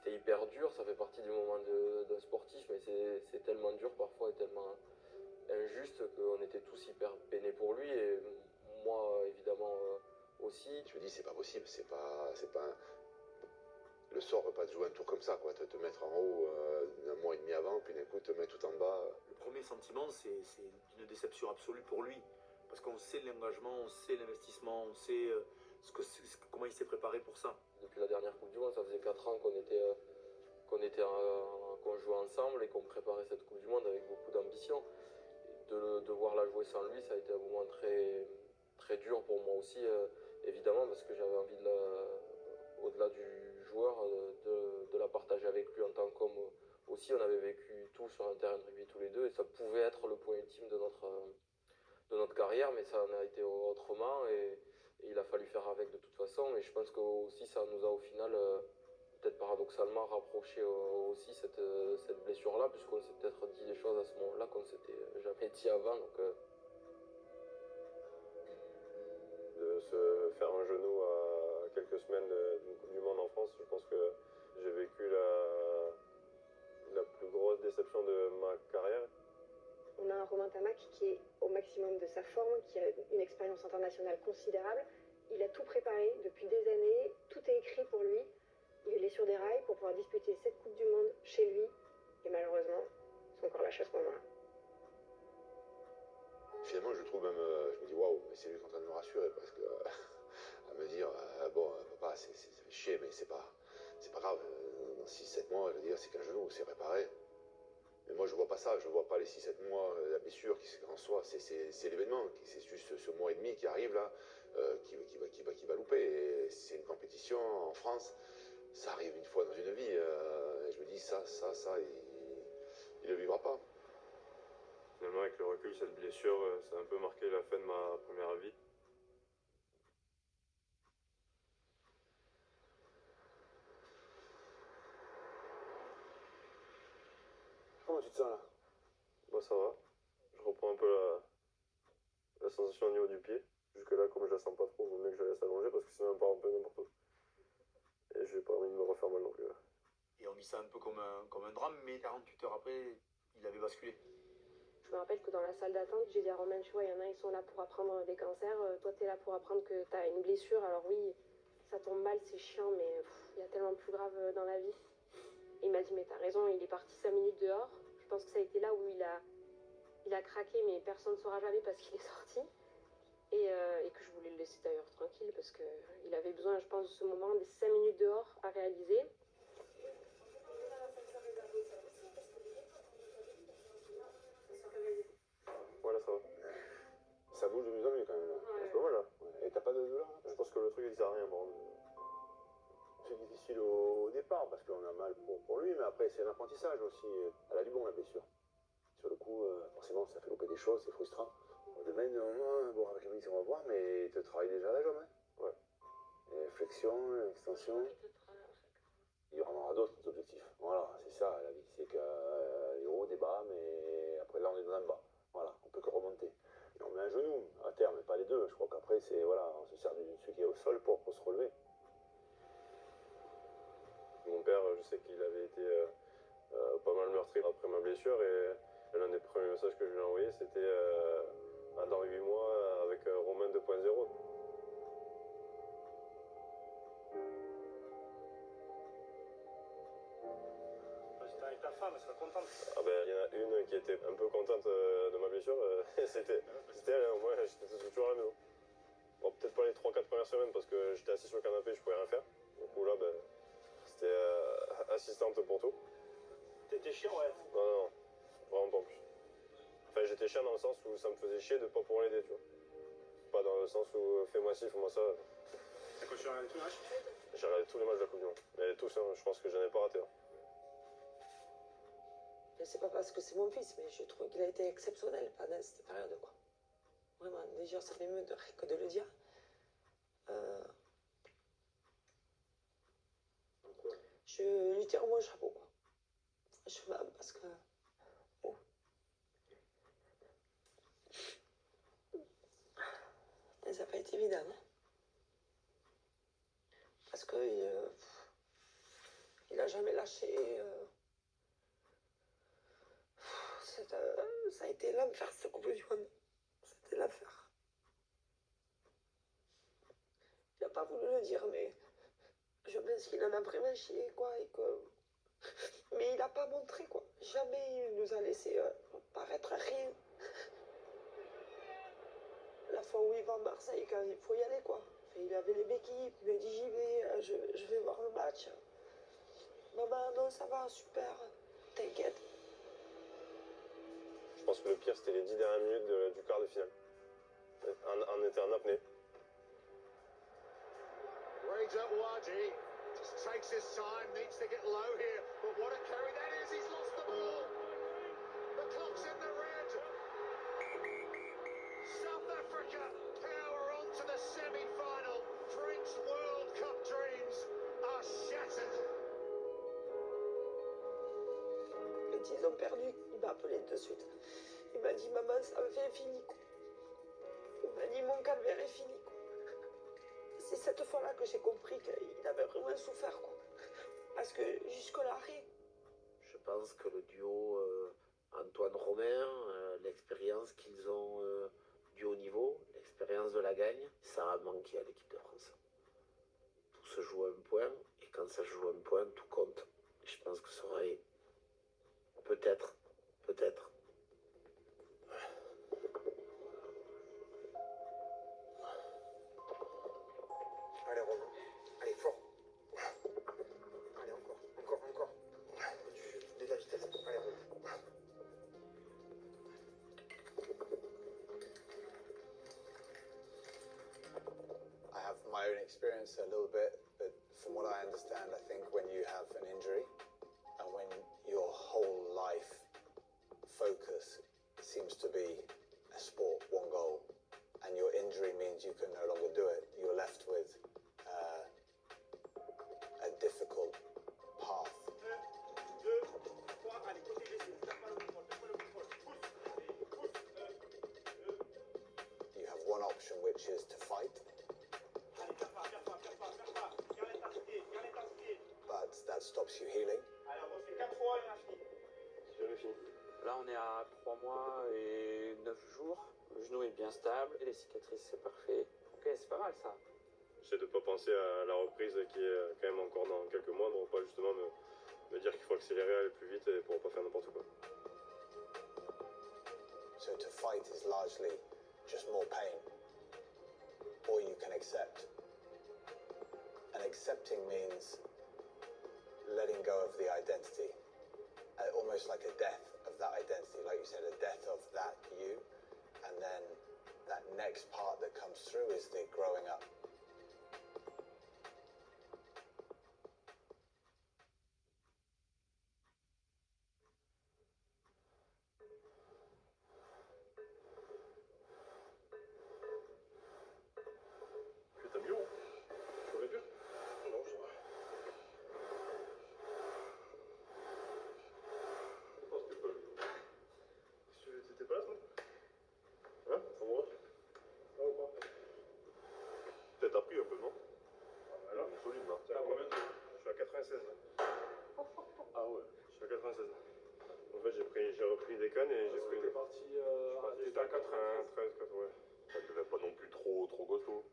U: hyper dur, ça fait partie du moment d'un sportif, mais c'est tellement dur parfois et tellement injuste qu'on était tous hyper peinés pour lui, et moi évidemment aussi.
J: Je me dis c'est pas possible, c'est pas le sort ne peut pas te jouer un tour comme ça, quoi, te mettre en haut un mois et demi avant, puis d'un coup te mettre tout en bas.
X: Le premier sentiment, c'est une déception absolue pour lui, parce qu'on sait l'engagement, on sait l'investissement, on sait comment il s'est préparé pour ça.
U: Depuis la dernière Coupe du Monde, ça faisait 4 ans qu'on jouait ensemble et qu'on préparait cette Coupe du Monde avec beaucoup d'ambition. De voir la jouer sans lui, ça a été un moment très, très dur pour moi aussi, évidemment, parce que j'avais envie au-delà du joueur, de la partager avec lui en tant qu'homme aussi. On avait vécu tout sur un terrain de rugby tous les deux et ça pouvait être le point ultime de notre carrière, mais ça en a été autrement et il a fallu faire avec de toute façon. Et je pense que aussi ça nous a au final, peut-être paradoxalement, rapproché aussi cette blessure-là, puisqu'on s'est peut-être dit des choses à ce moment-là qu'on ne s'était jamais dit avant. Donc,
H: se faire un genou à quelques semaines d'une Coupe du Monde en France, je pense que j'ai vécu la plus grosse déception de ma carrière.
D: On a un Romain Tamac qui est au maximum de sa forme, qui a une expérience internationale considérable. Il a tout préparé depuis des années, tout est écrit pour lui. Il est sur des rails pour pouvoir disputer cette Coupe du Monde chez lui. Et malheureusement, son corps lâche à ce moment-là.
J: Finalement, je trouve même, je me dis waouh, mais c'est lui qui est en train de me rassurer parce que à me dire bon, papa, ça fait chier, mais c'est pas grave. Dans 6-7 mois, je veux dire, c'est qu'un genou, c'est réparé. Mais moi, je vois pas ça. Je vois pas les 6-7 mois, la blessure en soi. C'est l'événement. C'est juste ce mois et demi qui arrive là, qui va louper. Et c'est une compétition en France. Ça arrive une fois dans une vie. Et je me dis ça, il le vivra pas.
H: Finalement, avec le recul, cette blessure, ça a un peu marqué la fin de ma première vie.
J: Comment tu te sens là?
H: Bah ça va. Je reprends un peu la sensation au niveau du pied. Jusque là, comme je la sens pas trop, il vaut mieux que je la laisse allonger parce que sinon elle part un peu n'importe où. Et j'ai pas envie de me refaire mal non plus.
X: Et on vit ça un peu comme un drame, mais 48 heures après, il avait basculé.
B: Je me rappelle que dans la salle d'attente, j'ai dit à Romain, tu vois, il y en a, ils sont là pour apprendre des cancers. Toi, tu es là pour apprendre que tu as une blessure. Alors oui, ça tombe mal, c'est chiant, mais il y a tellement plus grave dans la vie. Et il m'a dit, mais t'as raison, il est parti 5 minutes dehors. Je pense que ça a été là où il a craqué, mais personne ne saura jamais parce qu'il est sorti. Et que je voulais le laisser d'ailleurs tranquille parce qu'il avait besoin, je pense, de ce moment, des 5 minutes dehors à réaliser.
H: Voilà, ça va.
J: Ça bouge de mieux en mieux quand même là.
H: C'est pas mal là.
J: Ouais. Et t'as pas de douleur là?
H: Je pense que le truc il sert à rien. Bon.
J: C'est difficile au départ parce qu'on a mal pour lui, mais après c'est un apprentissage aussi. Elle a du bon la blessure. Sur le coup, forcément ça fait louper des choses, c'est frustrant. Demain, bon avec la mission on va voir, mais il te travaille déjà la jambe. Hein.
H: Ouais.
J: Et flexion, extension. Il y en aura d'autres objectifs. Voilà, c'est ça la vie. C'est qu'il y a hauts, des bas, mais après là on est dans un bas. Voilà, on peut que remonter. Et on met un genou à terme, mais pas les deux. Je crois qu'après c'est voilà, on se sert de celui qui est au sol pour se relever.
H: Mon père, je sais qu'il avait été pas mal meurtri après ma blessure et l'un des premiers messages que je lui ai envoyé c'était dans 8 mois avec Romain 2.0.
Q: J'étais avec ta femme, elle serait contente.
H: Ah ben, il y en a une qui était un peu contente de ma blessure, c'était elle, hein, moi j'étais toujours à la maison. Bon, peut-être pas les 3-4 premières semaines parce que j'étais assis sur le canapé et je pouvais rien faire. Du coup là, ben, c'était assistante pour tout.
Q: T'étais chiant, ouais.
H: Non, vraiment pas en plus. Enfin, j'étais chiant dans le sens où ça me faisait chier de pas pouvoir l'aider, tu vois. Pas dans le sens où fais-moi ci, fais-moi ça.
Q: T'as continué à regarder tous les matchs?
H: J'ai regardé tous les matchs de la Coupe du Monde. Mais tous, hein, je pense que j'en ai pas raté. Hein.
O: C'est pas parce que c'est mon fils, mais je trouve qu'il a été exceptionnel pendant cette période, quoi. Vraiment, déjà, ça m'émeut que de le dire. Je lui tire mon chapeau, quoi. Franchement, parce que... Oh. Et ça n'a pas été évident, hein. Parce que il a jamais lâché... ça a été l'enfer, cette Coupe du Monde. C'était l'enfer. Il n'a pas voulu le dire, mais je pense qu'il en a vraiment chié, quoi, et que... Mais il n'a pas montré, quoi. Jamais il nous a laissé paraître rien. La fois où il va à Marseille, quand il faut y aller, quoi. Enfin, il avait les béquilles, il m'a dit j'y vais, je vais voir le match. Maman, non, ça va, super, t'inquiète.
H: Je pense que le pire, c'était les 10 dernières minutes du quart de finale. On était en apnée.
F: Raids up Wadi, just takes his time, needs to get low here, but what a carry that is, he's lost the ball. The clock's in the red. South Africa power on to the semi-final. French World Cup dreams are shattered.
O: Quand ils ont perdu, il m'a appelé de suite. Il m'a dit, maman, ça me fait fini, quoi. Il m'a dit, mon calvaire est fini, quoi. c'est cette fois-là que j'ai compris qu'il avait vraiment souffert, quoi. Parce que jusque-là, rien.
P: Je pense que le duo Antoine-Romain, l'expérience qu'ils ont du haut niveau, l'expérience de la gagne, ça a manqué à l'équipe de France. Tout se joue à un point, et quand ça se joue à un point, tout compte. Je pense que ça aurait peut-être.
K: Allez, Romain. Allez, fort. Allez, encore. Tu mets de la vitesse. Allez, Romain.
R: I have my own experience a little bit, but from what I understand, I think when you have an injury and when your whole life focus seems to be a sport, one goal, and your injury means you can no longer do it, you're left with a difficult path. You have one option, which is to fight. But that stops you healing.
S: Là, on est à 3 mois et 9 jours. Le genou est bien stable et les cicatrices, c'est parfait. Ok, c'est pas mal ça.
H: J'essaie de ne pas penser à la reprise qui est quand même encore dans quelques mois, pour pas justement me dire qu'il faut accélérer, aller plus vite et pour pas faire n'importe quoi.
R: So to fight is largely just more pain, or you can accept. And accepting means letting go of the identity, almost like a death of that identity, like you said, a death of that you, and then that next part that comes through is the growing up.
H: T'as mieux, j'aurais pu. Non, ça va. Je pense que pas. T'étais pas là, toi? Hein? En moi? Ça ou pas? Peut-être appris un peu, non? Ah bah là, solide, là. T'es à combien de... Je suis à 96, là. Ah ouais, je suis à 96. En fait, j'ai repris des cannes et j'ai pris... T'es parti t'étais à 93, 80.
M: Ça devait pas non plus trop costaud.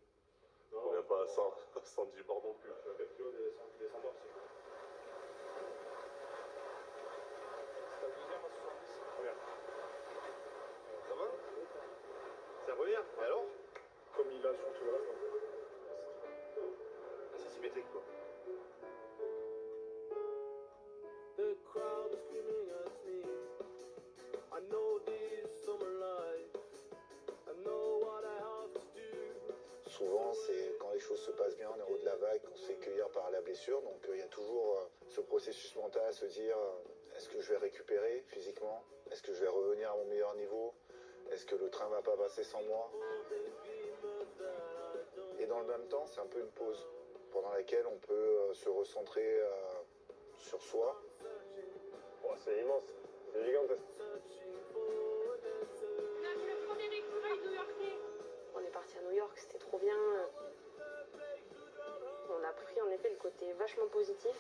M: On n'est pas à 110 bars non plus.
H: Je suis à 4 kilos des 100 bars, c'est quoi? C'est ta deuxième à 70? Première. Ça va? C'est la première? Et alors? Comme il a sur tout le reste, en fait. C'est symétrique, quoi.
T: The crowd is screaming at me. I know this summer life. I know what I have to do.
R: Souvent, c'est quand les choses se passent bien en haut de la vague qu'on se fait cueillir par la blessure. Donc il y a toujours ce processus mental à se dire est-ce que je vais récupérer physiquement? Est-ce que je vais revenir à mon meilleur niveau? Est-ce que le train va pas passer sans moi? Et dans le même temps, c'est un peu une pause pendant laquelle on peut se recentrer sur soi.
H: Oh, c'est immense, c'est gigantesque.
B: On est parti à New York, c'était trop bien. On a pris en effet le côté vachement positif.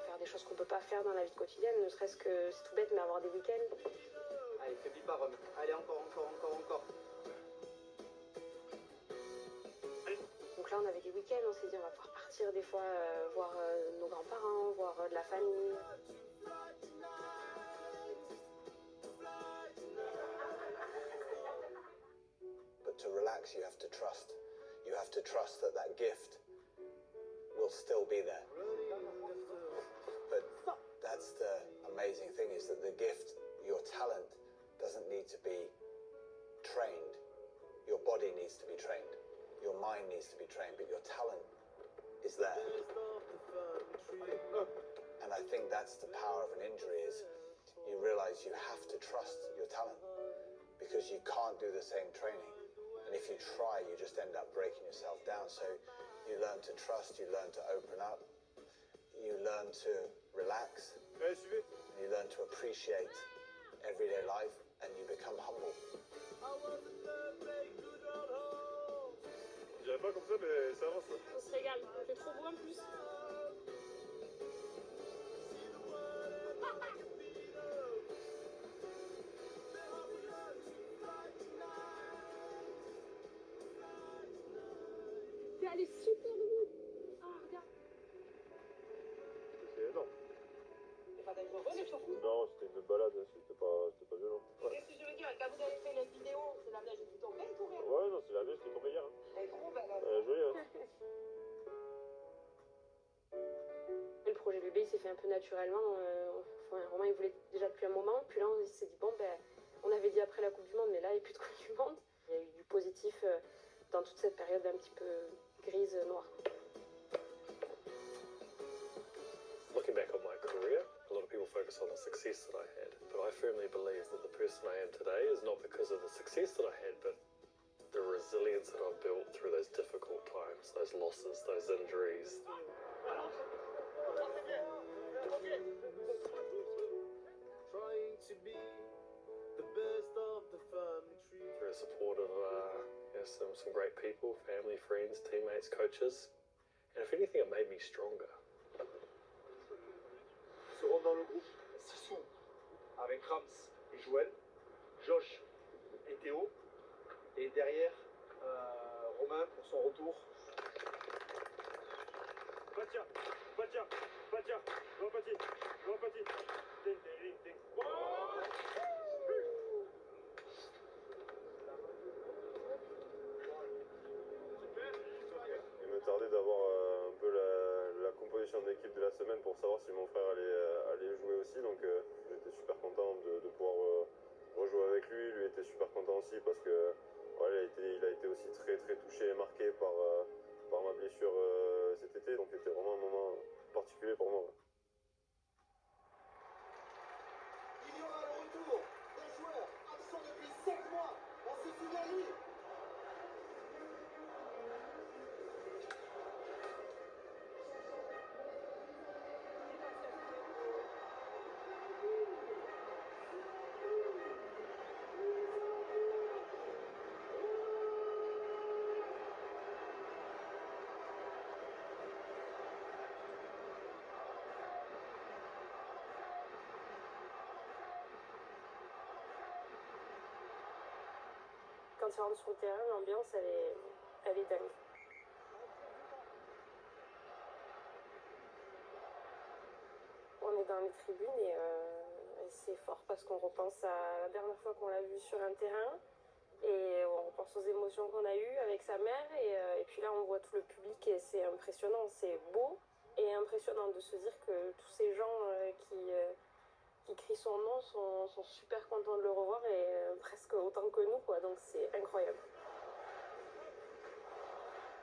B: Faire des choses qu'on peut pas faire dans la vie quotidienne, ne serait-ce que, c'est tout bête, mais avoir des week-ends.
K: Allez, faiblis pas, Rome. Allez, encore.
B: Donc là, on avait des week-ends, on s'est dit on va pouvoir partir des fois, voir nos grands-parents, voir de la famille.
R: But to relax, you have to trust. You have to trust that that gift will still be there. But that's the amazing thing, is that the gift, your talent, doesn't need to be trained. Your body needs to be trained. Your mind needs to be trained, but your talent is there. And I think that's the power of an injury, is you realize you have to trust your talent because you can't do the same training. And if you try, you just end up breaking yourself down. So you learn to trust, you learn to open up, you learn to relax, you learn to appreciate everyday life, and you become humble.
H: Je dirais pas comme ça, mais ça avance.
B: On se régale, il fait trop beau en plus. Elle est super vite. Ah, regarde.
H: C'est énorme.
O: C'est pas dangereux les chauffeurs.
H: Non, c'était une balade, c'était pas violent. Ouais.
O: Qu'est-ce que je veux dire, quand vous avez fait les vidéos, c'est la neige qui tombait et tout rien.
H: Ouais, non, c'est la neige qui est tombée hier. Hein.
O: Elle est trop belle.
H: Jolie, hein.
B: Le projet bébé il s'est fait un peu naturellement. Romain il voulait déjà depuis un moment. Puis là on s'est dit bon ben on avait dit après la Coupe du Monde mais là il n'y a plus de Coupe du Monde. Il y a eu du positif dans toute cette période un petit peu grise, noire.
G: Looking back on my career, a lot of people focus on the success that I had, but I firmly believe that the person I am today is not because of the success that I had, but the resilience that I've built through those difficult times, those losses, those injuries.
T: Trying to be the best of the family tree.
G: Through the support of some great people, family, friends, teammates, coaches, and if anything, it made me stronger.
Q: Se rendre dans le groupe Sissou avec Rams et Joël, Josh et Théo, et derrière Romain pour son retour. Batia, Batia, Batia, Batia, Batia, ding, ding, ding.
H: Il me tardait d'avoir un peu la composition d'équipe de la semaine pour savoir si mon frère allait jouer aussi. Donc j'étais super content de pouvoir rejouer avec lui. Lui était super content aussi parce que voilà, il a été aussi très très touché et marqué par ma blessure cet été. Donc c'était vraiment un moment particulier pour moi.
F: Il y aura le retour d'un joueur absent depuis 7 mois. On se souvient de lui.
B: Quand tu rentres sur le terrain, l'ambiance elle est dingue. On est dans les tribunes et c'est fort parce qu'on repense à la dernière fois qu'on l'a vu sur un terrain et on repense aux émotions qu'on a eues avec sa mère et puis là on voit tout le public et c'est impressionnant, c'est beau et impressionnant de se dire que tous ces gens qui crient son nom sont super contents de le revoir et presque autant que nous quoi, donc c'est incroyable.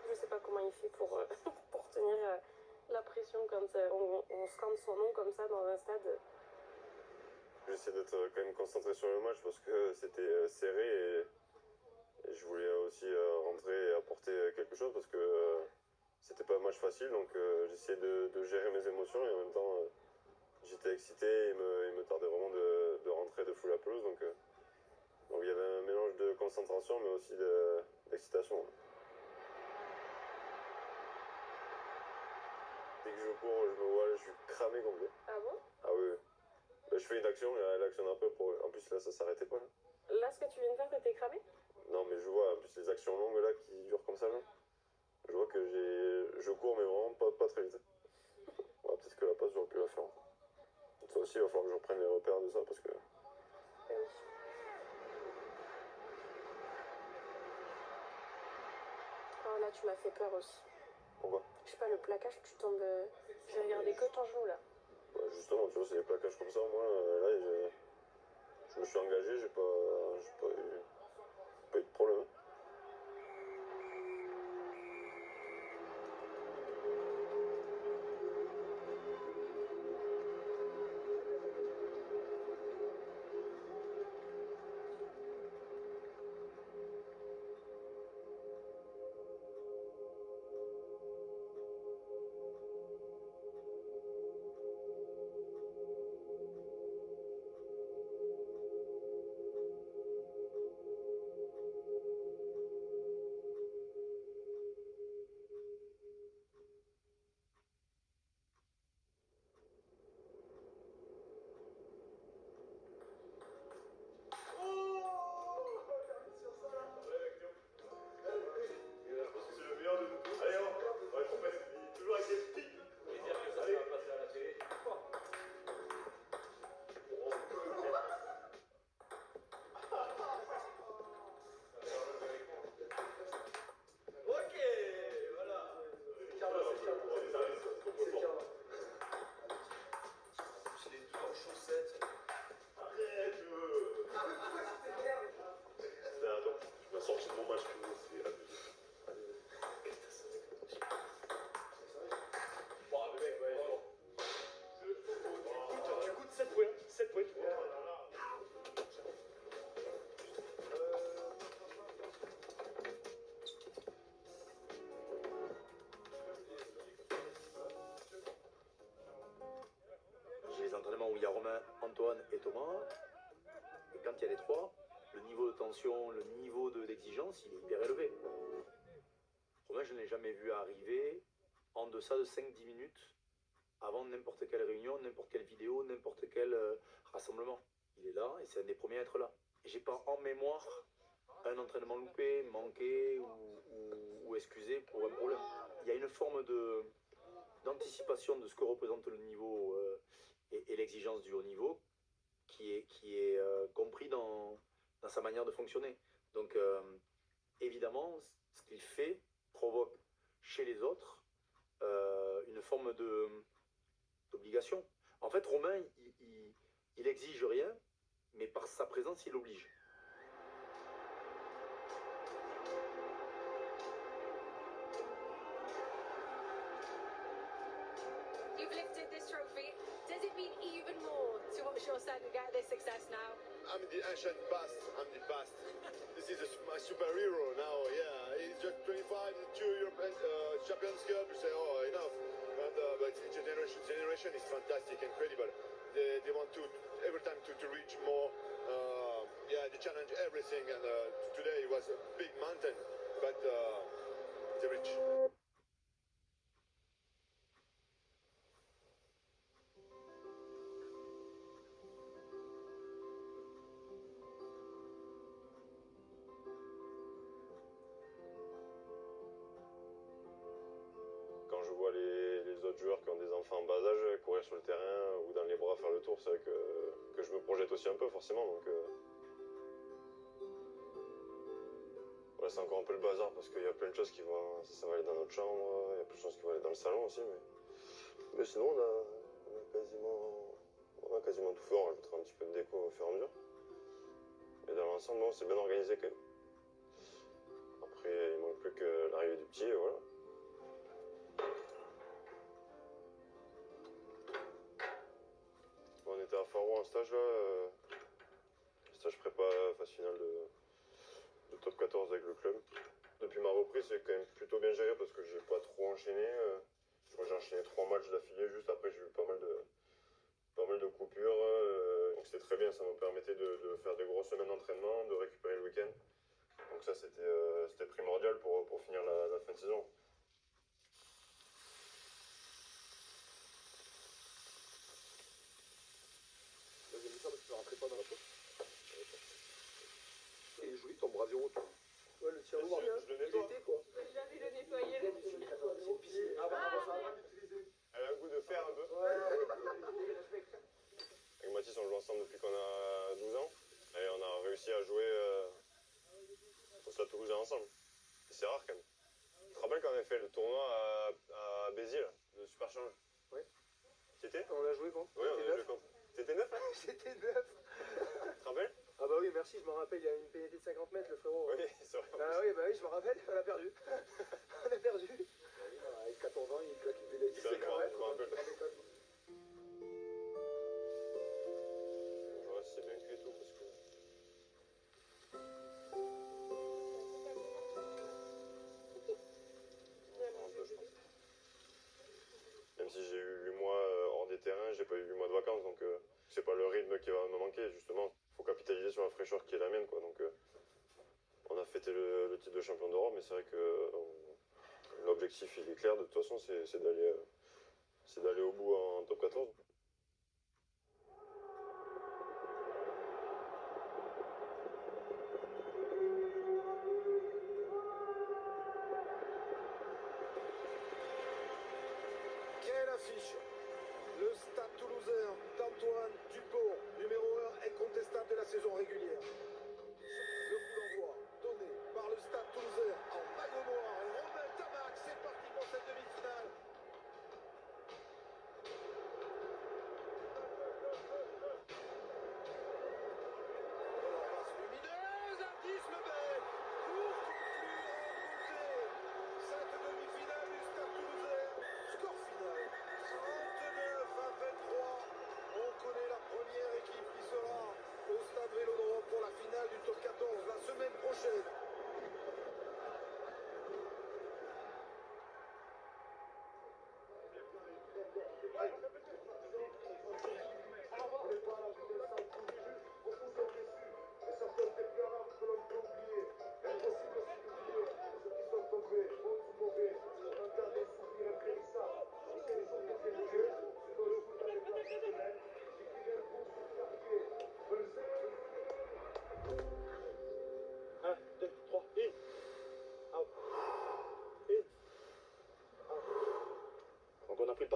B: Je sais pas comment il fait pour tenir la pression quand on scande son nom comme ça dans un stade.
H: J'essaie d'être quand même concentré sur le match parce que c'était serré et je voulais aussi rentrer et apporter quelque chose parce que c'était pas un match facile, donc j'essayais de gérer mes émotions et en même temps j'étais excité, il me tardait vraiment de rentrer de fou la pelouse, donc il y avait un mélange de concentration mais aussi d'excitation. Dès que je cours, je me vois, je suis cramé complet.
B: Ah bon?
H: Ah oui. Je fais une action et l'action d'après, en plus là ça s'arrêtait pas.
B: Là ce que tu viens de faire, t'étais cramé?
H: Non mais je vois, en plus les actions longues là qui durent comme ça là, je vois que je cours mais vraiment pas très vite. Ouais, peut-être que la passe j'aurais pu la faire. Ça aussi il va falloir que je reprenne les repères de ça parce que...
B: Oh là tu m'as fait peur aussi.
H: Pourquoi?
B: Je sais pas, le plaquage, tu tombes... J'ai regardé que ton genou là.
H: Bah, justement, tu vois, c'est des plaquages comme ça, moi, là, je me suis engagé, j'ai pas eu de problème.
X: Antoine et Thomas. Et quand il y a les trois, le niveau de tension, le niveau d'exigence, il est hyper élevé. Romain, je ne l'ai jamais vu arriver en deçà de 5-10 minutes avant n'importe quelle réunion, n'importe quelle vidéo, n'importe quel rassemblement. Il est là et c'est un des premiers à être là. Et j'ai pas en mémoire un entraînement loupé, manqué ou excusé pour un problème. Il y a une forme d'anticipation de ce que représente le niveau et l'exigence du haut niveau qui est compris dans sa manière de fonctionner. Donc évidemment, ce qu'il fait provoque chez les autres une forme d'obligation. En fait, Romain, il exige rien, mais par sa présence, il oblige.
A: You've lifted this trophy. Does it mean even more to watch your son get this success now?
F: I'm the ancient past. I'm the past. This is my superhero now. Yeah, he's just 25, 2 European Champions Cup. You say, oh, enough. And but each generation is fantastic, incredible. They want to every time to reach more. Yeah, they challenge everything. And today was a big mountain, but they reach.
H: Quand je vois les autres joueurs qui ont des enfants en bas âge courir sur le terrain ou dans les bras faire le tour, c'est vrai que je me projette aussi un peu forcément. Donc, ouais, c'est encore un peu le bazar parce qu'il y a plein de choses qui vont, ça va aller dans notre chambre, il y a plein de choses qui vont aller dans le salon aussi. Mais sinon, on a quasiment tout fait, on rajoutera un petit peu de déco au fur et à mesure. Mais dans l'ensemble, c'est bien organisé quand même. Après, il manque plus que l'arrivée du petit et voilà. On était à Faro en stage là, stage prépa phase finale de top 14 avec le club. Depuis ma reprise, c'est quand même plutôt bien géré parce que j'ai pas trop enchaîné. Je crois que j'ai enchaîné 3 matchs d'affilée, juste après j'ai eu pas mal de coupures. Donc c'était très bien, ça me permettait de faire des grosses semaines d'entraînement, de récupérer le week-end. Donc ça c'était primordial pour finir la fin de saison.
X: J'ai mis ça parce que ça rentrait pas dans la poche. Et joli ton brasero, toi. Ouais, le tien noir, je le nettoie. Quoi.
A: Je vais jamais le nettoyer.
H: Elle a un goût de fer un peu. Avec Mathis, on joue ensemble depuis qu'on a 12 ans. Et on a réussi à jouer au Stade Toulousain ensemble. Et c'est rare quand même. Tu te rappelles quand on avait fait le tournoi à Béziers, là, de Super Challenge?
X: Oui.
H: Tu étais?
X: On a joué contre.
H: Oui, on a joué contre. T'étais 9?
X: J'étais 9.
H: Tu te rappelles?
X: Ah bah oui, merci, je me rappelle, il y a une pénalité de 50 mètres, le frérot.
H: Oui, c'est vrai.
X: Ah oui, bah oui, je me rappelle, on a perdu. On a perdu. Avec 14 ans, il claque une pénalité de 50 mètres.
H: Ouais, c'est bien cuit et tout parce que... Un peu, je pense. Même si j'ai eu 8 mois hors des terrains, j'ai pas eu 8 mois de vacances, donc c'est pas le rythme qui va me manquer, justement. Faut capitaliser sur la fraîcheur qui est la mienne, quoi. Donc on a fêté le titre de champion d'Europe, mais c'est vrai que l'objectif il est clair, de toute façon, c'est d'aller au bout en top 14.
F: Quelle affiche! Le Stade Toulousain d'Antoine Dupont, numéro 1 incontestable de la saison régulière. Le coup d'envoi donné par le Stade Toulousain en maillot noir. Romain Tamac, c'est parti pour cette demi-finale. Passe lumineuse à 10 le bel pour conclure en beauté cette demi-finale du Stade Toulousain. Score final 39 à 23. On connaît la première équipe qui sera au Stade Vélodrome pour la finale du top 14 la semaine prochaine.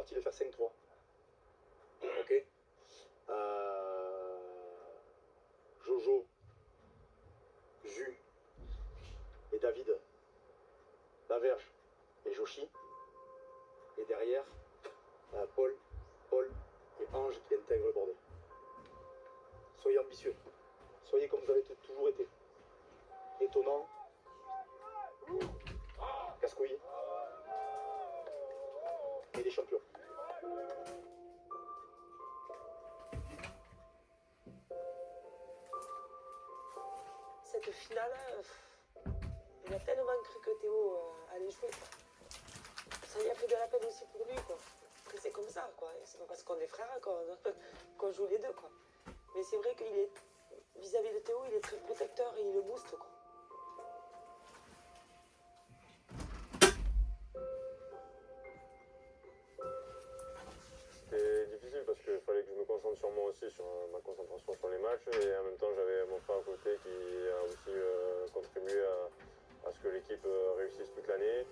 X: parti de faire 5-3. Ok. Jojo, Jus et David, Laverge et Joshi. Et derrière, Paul et Ange qui intègrent le bordel. Soyez ambitieux. Soyez comme vous avez toujours été. Étonnant. Casse-couille. Et des champions.
O: Cette finale, il a tellement cru que Théo allait jouer. Ça lui a fait de la peine aussi pour lui, quoi. Après, c'est comme ça, quoi. C'est pas parce qu'on est frères qu'on joue les deux, quoi. Mais c'est vrai qu'il est, vis-à-vis de Théo, il est très protecteur et il le booste, quoi.
H: C'était difficile parce qu'il fallait que je me concentre sur moi aussi, sur ma concentration sur les matchs. Et en même temps, j'avais mon frère à côté qui a aussi contribué à ce que l'équipe réussisse toute l'année.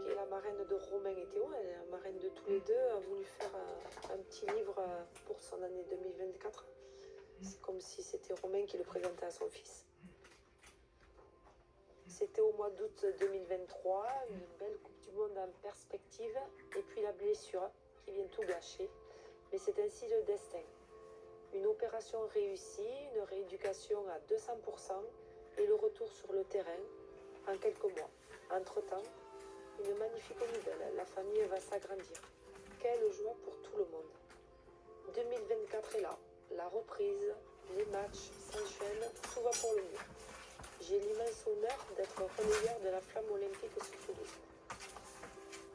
O: Qui est la marraine de Romain et Théo, elle est la marraine de tous les deux, a voulu faire un petit livre pour son année 2024. C'est comme si c'était Romain qui le présentait à son fils. C'était au mois d'août 2023, une belle Coupe du Monde en perspective, et puis la blessure qui vient tout gâcher. Mais c'est ainsi le destin. Une opération réussie, une rééducation à 200% et le retour sur le terrain en quelques mois. Entre-temps, une magnifique nouvelle, la famille va s'agrandir. Quelle joie pour tout le monde. 2024 est là, la reprise, les matchs s'enchaînent, tout va pour le mieux. J'ai l'immense honneur d'être relayeur de la flamme olympique sur Toulouse.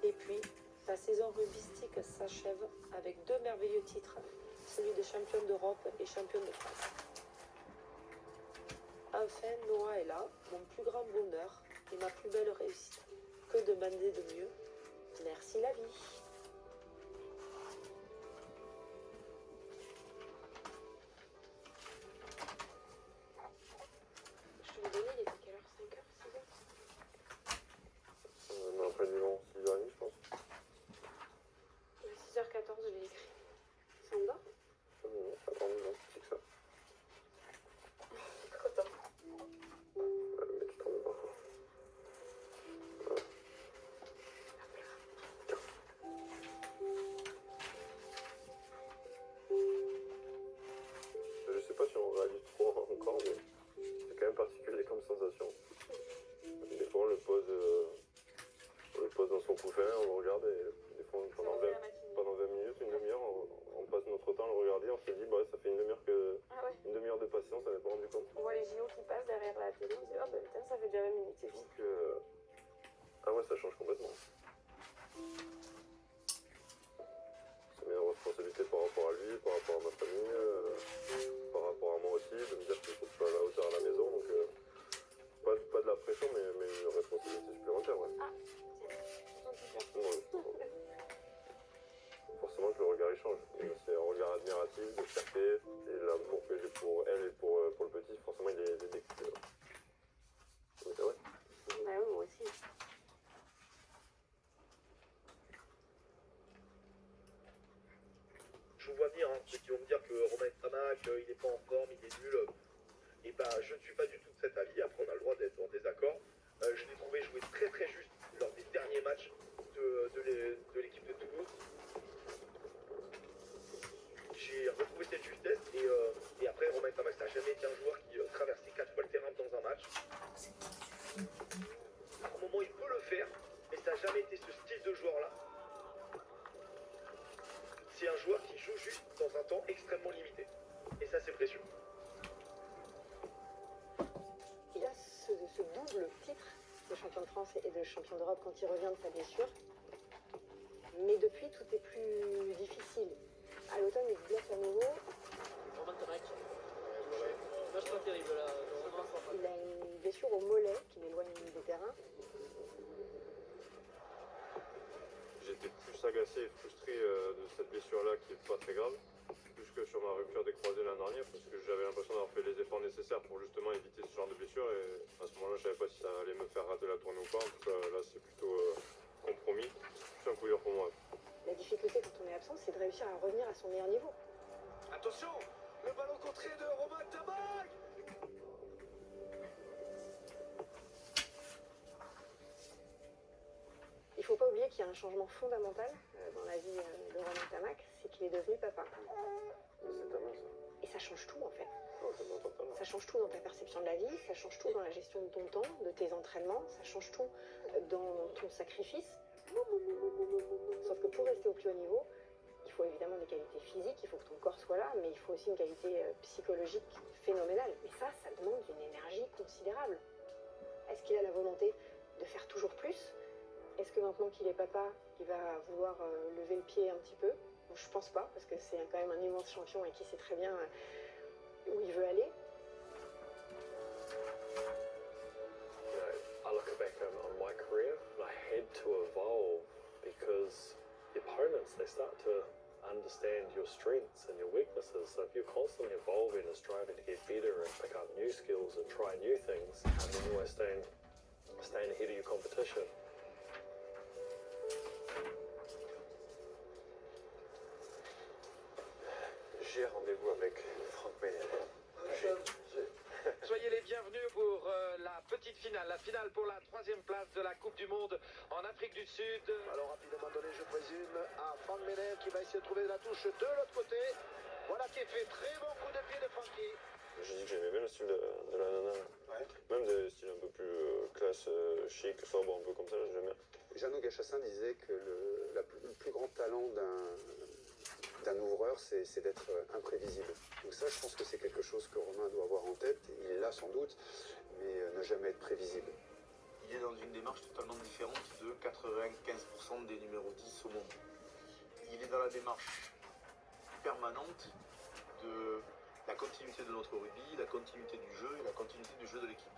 O: Et puis, la saison rugbyistique s'achève avec deux merveilleux titres, celui de champion d'Europe et champion de France. Enfin, Noah est là, mon plus grand bonheur et ma plus belle réussite. Que demander de mieux? Merci la vie.
B: Je te l'ai donné, il était quelle heure? 5h, 6h?
H: Non, après du long, 6h30 je pense.
B: 6h14, je l'ai écrit. Ça me va?
H: Non, pas tant, non, c'est que ça.
B: Trop tard.
H: Le mec il tombe pas. son coup fin, on le regarde et des fois pendant 20 minutes, une demi-heure, on passe notre temps à le regarder, on se dit bah ça fait une demi-heure de patience, on n'avait pas rendu compte.
B: On voit les JO qui passent derrière la télé, on se dit oh bah putain ça fait déjà 20 minutes, c'est fini.
H: Donc, ah ouais, ça change complètement. Ça met une responsabilité par rapport à lui, par rapport à ma famille, par rapport à moi aussi, de me dire qu'il faut que je sois à la hauteur à la maison. Donc pas de la pression, mais une responsabilité supplémentaire. Ouais. Ouais. Forcément que le regard il change. C'est un regard admiratif, de fierté, et l'amour que j'ai pour elle et pour le petit, forcément il est décuplé. Mais c'est vrai.
B: Bah oui, moi aussi.
Q: Je vous vois venir, hein, ceux qui vont me dire que Romain Tamac, il n'est pas en forme, il est nul. Et bah, je ne suis pas du tout de cet avis. Après, on a le droit d'être en désaccord. Je l'ai trouvé jouer très très juste lors des derniers matchs de l'équipe de Toulouse. J'ai retrouvé cette justesse et après, Romain Tamac, ça n'a jamais été un joueur qui traversait 4 fois le terrain dans un match. À un moment, il peut le faire, mais ça n'a jamais été ce style de joueur-là. C'est un joueur qui joue juste dans un temps extrêmement limité. Et ça, c'est précieux.
D: Il a ce double titre de champion de France et de champion d'Europe quand il revient de sa blessure. Mais depuis, tout est plus difficile. À l'automne, il se blesse à nouveau.
C: Romain Tamac. Match pas terrible là.
D: Il a une blessure au mollet qui l'éloigne des terrains.
H: J'étais plus agacé et frustré de cette blessure-là qui est pas très grave, plus que sur ma rupture des croisés l'an dernier, parce que j'avais l'impression d'avoir fait les efforts nécessaires pour justement éviter ce genre de blessure, et à ce moment-là je savais pas si ça allait me faire rater la tournée ou pas. En tout cas là c'est plutôt compromis, c'est un coup dur pour moi.
D: La difficulté quand on est absent, c'est de réussir à revenir à son meilleur niveau.
Q: Attention, le ballon contré de Romain Tamac.
D: Il ne faut pas oublier qu'il y a un changement fondamental dans la vie de Romain Tamac, c'est qu'il est devenu papa.
H: C'est tellement ça.
D: Et ça change tout en fait.
H: Oh,
D: ça change tout dans ta perception de la vie, ça change tout dans la gestion de ton temps, de tes entraînements, ça change tout dans ton sacrifice. Sauf que pour rester au plus haut niveau, il faut évidemment des qualités physiques, il faut que ton corps soit là, mais il faut aussi une qualité psychologique phénoménale. Et ça demande une énergie considérable. Est-ce qu'il a la volonté de faire toujours plus ? Est-ce que maintenant qu'il est papa, il va vouloir lever le pied un petit peu ? Bon, je pense pas, parce que c'est quand même un immense champion et qui sait très bien où il veut aller.
G: I look back on my career, and I had to evolve because the opponents, they start to understand your strengths and your weaknesses. So if you're constantly evolving and striving to get better and pick up new skills and try new things, and then you're always staying ahead of your competition.
H: J'ai rendez-vous avec Franck Ménel.
L: Soyez les bienvenus pour la petite finale, la finale pour la 3e place de la Coupe du Monde en Afrique du Sud.
Q: Alors rapidement donné, je présume, à Franck Ménel qui va essayer de trouver la touche de l'autre côté. Voilà qui est fait, très bon coup de pied de Francky.
H: J'ai dit que j'aimais bien le style de la nana. Ouais. Même des styles un peu plus classe, chic, sobre, un peu comme ça, j'aime bien.
N: Jeannot Gachassin disait que le plus grand talent d'un ouvreur, c'est d'être imprévisible. Donc ça, je pense que c'est quelque chose que Romain doit avoir en tête. Il l'a sans doute, mais ne jamais être prévisible.
X: Il est dans une démarche totalement différente de 95% des numéros 10 au monde. Il est dans la démarche permanente de la continuité de notre rugby, la continuité du jeu et la continuité du jeu de l'équipe.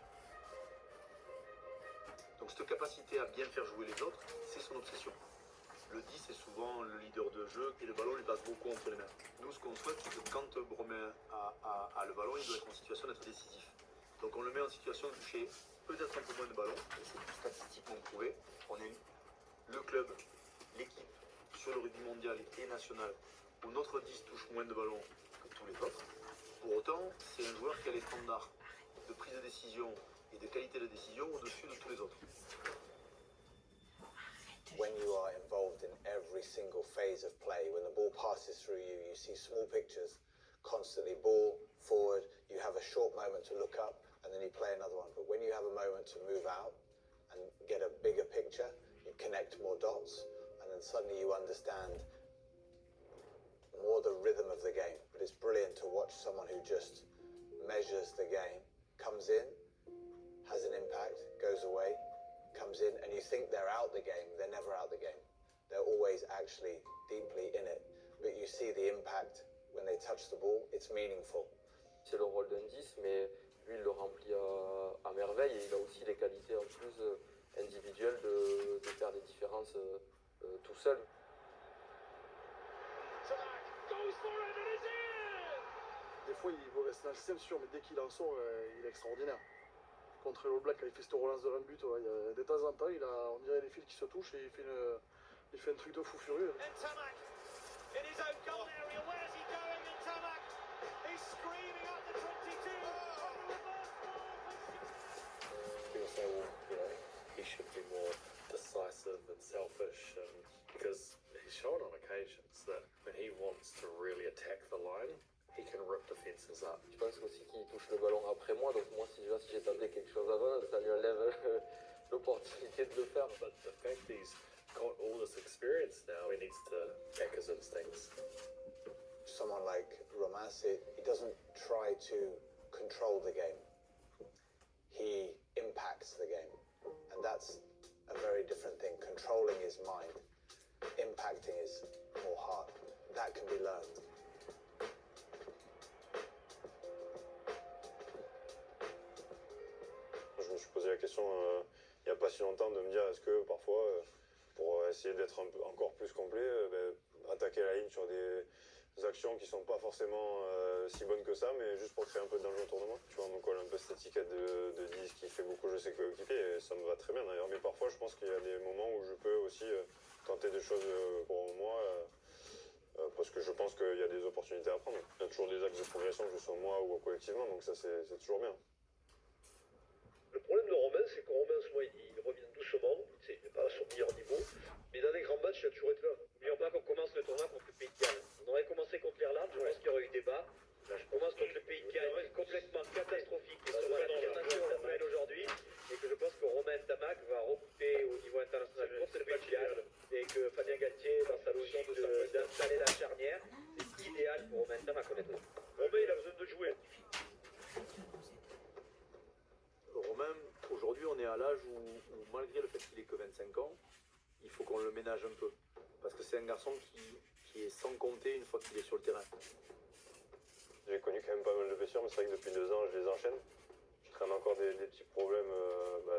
X: Donc cette capacité à bien faire jouer les autres, c'est son obsession. Le 10 est souvent le leader de jeu et le ballon lui passe beaucoup entre les mains. Nous, ce qu'on souhaite, c'est que quand Romain a le ballon, il doit être en situation d'être décisif. Donc on le met en situation de toucher peut-être un peu moins de ballons, et c'est statistiquement prouvé. On est le club, l'équipe sur le rugby mondial et national où notre 10 touche moins de ballons que tous les autres. Pour autant, c'est un joueur qui a les standards de prise de décision et de qualité de décision au-dessus de tous les autres.
R: When you are involved in every single phase of play, when the ball passes through you, you see small pictures, constantly ball, forward, you have a short moment to look up, and then you play another one. But when you have a moment to move out and get a bigger picture, you connect more dots, and then suddenly you understand more the rhythm of the game. But it's brilliant to watch someone who just measures the game, comes in, has an impact, goes away, comes in, and you think they're out the game. They're never out the game. They're always actually deeply in it. But you see the impact when they touch the ball. It's meaningful.
U: C'est le rôle d'un 10, mais lui, il le remplit à merveille et il a aussi les qualités en plus individuelles de faire des différences tout seul.
E: Des fois, il veut rester dans le système sûr, mais dès qu'il en sort, il est extraordinaire. Contre All Black, quand il fait cette relance de but, ouais, il y a, de temps en temps, on dirait les fils qui se touchent et il fait un truc de fou furieux.
G: People say, well, you know, he should be more decisive and selfish, because he's shown on occasions that when he wants to really attack the line, he can rip defenses up.
U: Je pense aussi qu'il touche le ballon après moi, donc moi si j'ai tenté quelque chose avant, ça lui enlève l'opportunité de le faire.
G: But the fact he's got all this experience now, he needs to back his instincts.
R: Someone like Romain, he doesn't try to control the game. He impacts the game. And that's a very different thing. Controlling is mind. Impacting is more heart. That can be learned.
H: Je me suis posé la question il n'y a pas si longtemps de me dire est-ce que parfois, pour essayer d'être encore plus complet, attaquer la ligne sur des actions qui ne sont pas forcément si bonnes que ça, mais juste pour créer un peu d'enjeu autour de moi. Tu vois, on me colle un peu cette étiquette de 10 qui fait beaucoup jouer ses coéquipiers et ça me va très bien d'ailleurs. Mais parfois, je pense qu'il y a des moments où je peux aussi tenter des choses pour moi parce que je pense qu'il y a des opportunités à prendre. Il y a toujours des axes de progression, que ce soit moi ou collectivement, donc ça c'est toujours bien.
Q: Le problème de Romain, c'est que Romain, en ce moment, il revient doucement, il n'est pas à son meilleur niveau, mais dans les grands matchs, il a toujours été là. N'oublions pas qu'on commence le tournoi contre le Pays de Galles. On aurait commencé contre l'Irlande, je pense qu'il y aurait eu débat. Là, je commence contre le Pays de Galles, qui est complètement catastrophique, qui est sur la pire nation européenne aujourd'hui, et que je pense que Romain Tamac va recouper au niveau international contre le Pays de Galles, et que Fabien Galtier, dans sa logique d'installer la charnière, c'est idéal pour Romain Tamac, honnêtement. Romain, il a besoin de jouer.
X: Romain, aujourd'hui, on est à l'âge où, malgré le fait qu'il ait que 25 ans, il faut qu'on le ménage un peu. Parce que c'est un garçon qui est sans compter une fois qu'il est sur le terrain.
H: J'ai connu quand même pas mal de blessures, mais c'est vrai que depuis 2 ans, je les enchaîne. Je traîne encore des petits problèmes,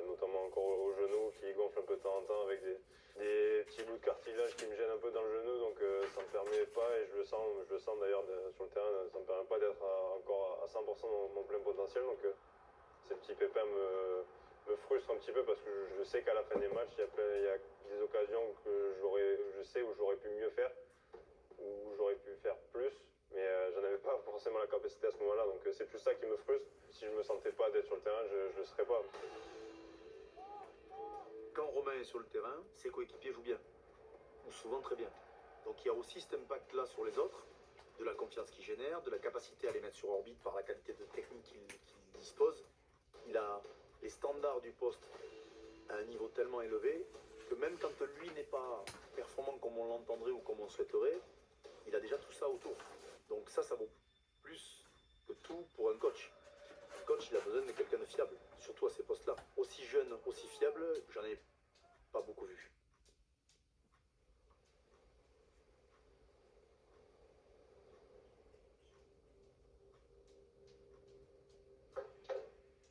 H: notamment encore au genou, qui gonfle un peu de temps en temps, avec des petits bouts de cartilage qui me gênent un peu dans le genou, donc ça me permet pas, et je le sens d'ailleurs sur le terrain, ça me permet pas d'être encore à 100% dans mon plein potentiel, donc ces petits pépins me frustrent un petit peu parce que je sais qu'à la fin des matchs, il y a des occasions que je sais où j'aurais pu mieux faire, où j'aurais pu faire plus, mais j'en avais pas forcément la capacité à ce moment-là, donc c'est plus ça qui me frustre. Si je me sentais pas d'être sur le terrain, je le serais pas.
X: Quand Romain est sur le terrain, ses coéquipiers jouent bien, ou souvent très bien. Donc il y a aussi cet impact-là sur les autres, de la confiance qu'il génère, de la capacité à les mettre sur orbite par la qualité de technique qu'il dispose. Il a les standards du poste à un niveau tellement élevé que même quand lui n'est pas performant comme on l'entendrait ou comme on souhaiterait, il a déjà tout ça autour. Donc ça vaut plus que tout pour un coach. Un coach, il a besoin de quelqu'un de fiable, surtout à ces postes-là. Aussi jeune, aussi fiable, j'en ai pas beaucoup vu.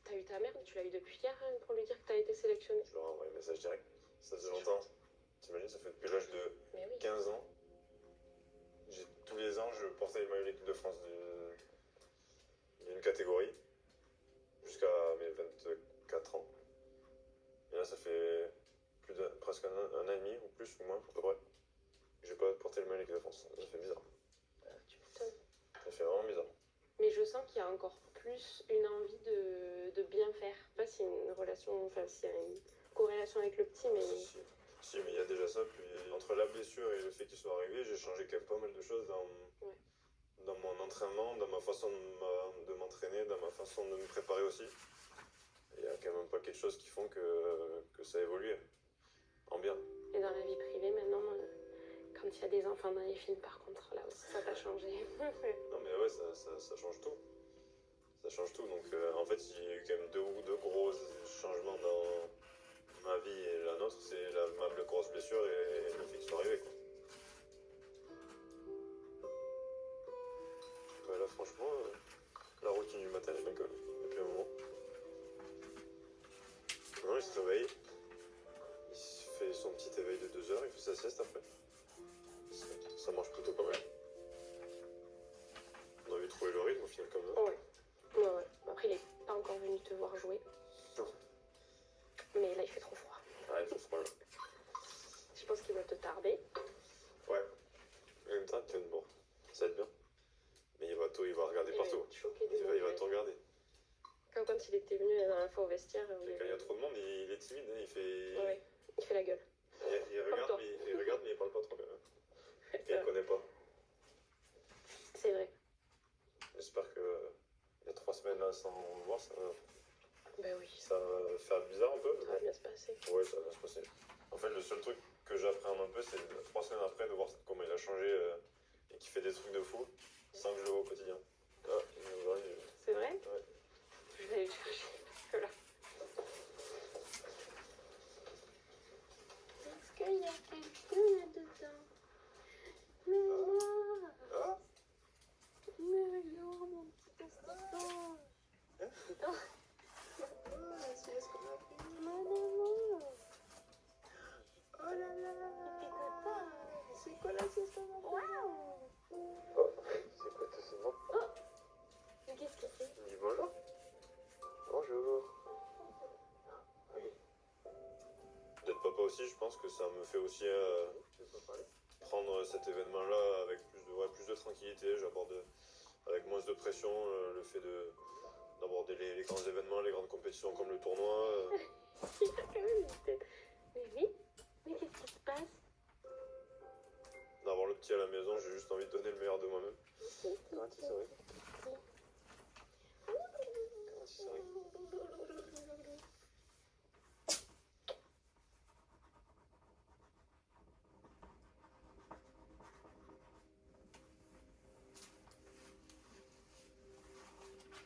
B: T'as eu ta mère, tu l'as eu depuis hier pour lui dire que t'as été sélectionné.
H: Je leur ai envoyé un message direct. Ça faisait longtemps. T'imagines, ça fait depuis l'âge de 15 ans. Tous les ans, je portais les maillots de l'équipe de France d'une catégorie jusqu'à mes 24 ans. Et là, ça fait presque un an et demi, ou plus, ou moins, à peu près. J'ai pas porté le maillot de l'équipe de France. Ça fait bizarre.
B: Tu m'étonnes.
H: Ça fait vraiment bizarre.
B: Mais je sens qu'il y a encore plus une envie de bien faire. Je sais pas s'il y a une relation, enfin s'il y a une corrélation avec le petit, mais...
H: Si, mais il y a déjà ça. Puis entre la blessure et le fait qu'il soit arrivé, j'ai changé quand même pas mal de choses dans mon entraînement, dans ma façon de m'entraîner, dans ma façon de me préparer aussi. Il y a quand même un paquet de choses qui font que ça évolue en bien.
B: Et dans la vie privée, maintenant, quand il y a des enfants dans les films, par contre, là aussi, ça t'a changé.
H: Non mais ouais, ça change tout. Ça change tout. Donc en fait, il y a eu quand même deux gros changements dans ma vie et la nôtre. C'est ma plus grosse blessure et le fait qu'ils sont arrivés, quoi. Ouais, là, franchement, la routine du matin, je la colle depuis un moment. Non, il se réveille. Il fait son petit éveil de 2 heures, il fait sa sieste après. Ça marche plutôt pas mal. On a vu trouver le rythme au final comme ça.
B: Ouais. Après, il est pas encore venu te voir jouer.
H: Non.
B: Mais là, il fait trop froid.
H: Ah, il fait froid là.
B: Je pense qu'il va te tarder.
H: Ouais. En même temps, bon, ça va être bien. Mais il va regarder partout. Il va tout regarder.
B: Comme quand il était venu la dernière fois au vestiaire.
H: Et quand il y a trop de monde, il est timide, hein, il fait...
B: Ouais, il fait la gueule.
H: Il regarde, mais il parle pas trop bien. Et il connaît pas.
B: C'est vrai.
H: J'espère que il y a 3 semaines là sans le voir, ça va...
B: Bah oui.
H: Ça va faire bizarre un peu.
B: Ça va bien se passer.
H: Ouais, ça va bien se passer. En fait, le seul truc que j'appréhende un peu, c'est 3 semaines après de voir comment il a changé et qu'il fait des trucs de fou sans que je le vois au quotidien. Ah,
B: c'est vrai?
H: Ouais.
B: Je vais aller le chercher. Voilà. Est-ce qu'il y a quelqu'un là-dedans? Mais moi!
H: Ah?
B: Mais non, mon petit assistant! Mon amour! Oh là là! C'est quoi la sieste? Waouh!
H: Oh, c'est quoi tout ce monde?
B: Oh! Mais qu'est-ce que c'est?
H: Dis bonjour. Bonjour. D'être papa aussi, je pense que ça me fait aussi prendre cet événement-là avec plus de tranquillité. J'aborde avec moins de pression le fait d'aborder les grands événements, les grandes compétitions comme le tournoi.
B: Il a quand même une tête. Mais oui? Mais qu'est-ce qui se passe?
H: D'avoir le petit à la maison, j'ai juste envie de donner le meilleur de moi-même. Comment tu souris? Comment tu souris?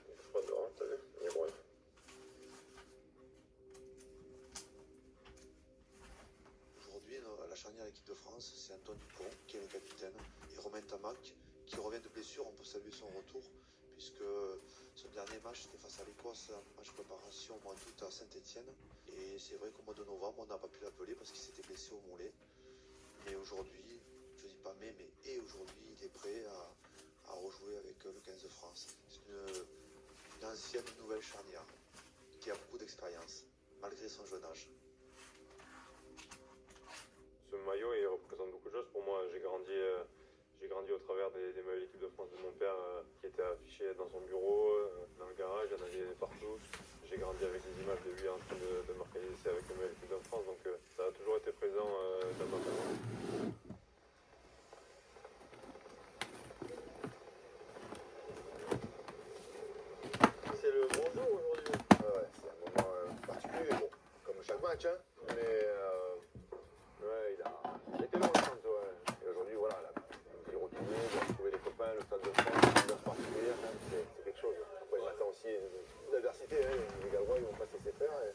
H: Il est froid dehors, t'as vu? Il est bon.
I: Aujourd'hui, la charnière de l'équipe de France, c'est Antoine Dupont qui est le capitaine et Romain Tamac qui revient de blessure. On peut saluer son retour puisque son dernier match c'était face à l'Écosse, match préparation au mois d'août à Saint-Etienne. Et c'est vrai qu'au mois de novembre, on n'a pas pu l'appeler parce qu'il s'était blessé au mollet. Mais aujourd'hui, je dis pas mais aujourd'hui, il est prêt à rejouer avec le 15 de France. C'est une ancienne nouvelle charnière qui a beaucoup d'expérience malgré son jeune âge.
H: Ce maillot, il représente beaucoup de choses. Pour moi, j'ai grandi au travers des maillots de l'équipe de France de mon père qui étaient affichés dans son bureau, dans le garage, il y en avait partout. J'ai grandi avec des images de lui en train de marquer les essais avec le maillot de l'équipe de France, donc ça a toujours été présent dans ma famille.
F: C'est le bon jour aujourd'hui. Ouais, c'est un moment particulier, bon, comme chaque match, hein. Mais ouais, il a été long le centre, ouais. Et aujourd'hui, voilà, il est routinier, il a retrouvé les copains, le stade de France, une ambiance particulière, hein, c'est quelque chose. Après, il attend aussi une adversité, hein. Les Gallois, ils vont pas se laisser faire. Et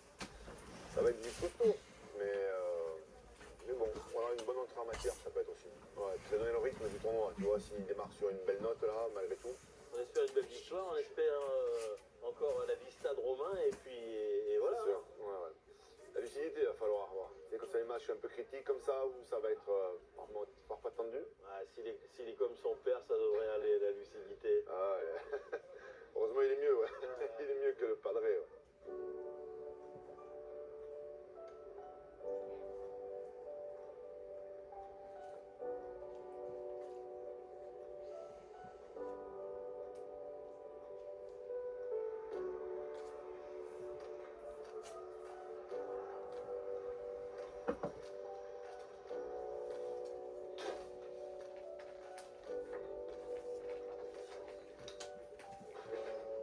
F: ça va être du costaud. Mais bon, voilà, une bonne entrée en matière, ça peut être aussi. Ouais, puis ça donne le rythme du tournoi, tu vois, s'il démarre sur une belle note là, malgré tout.
C: On espère une belle victoire, on espère encore la vista de Romain et puis et voilà.
F: C'est sûr. Ouais. La lucidité, il va falloir avoir. C'est quand c'est les matchs un peu critiques comme ça, où ça va être parfois tendu.
C: Ouais, s'il est comme son père, ça devrait aller, la lucidité.
F: Ah ouais. Heureusement, il est mieux, ouais. Il est mieux que le padré, ouais.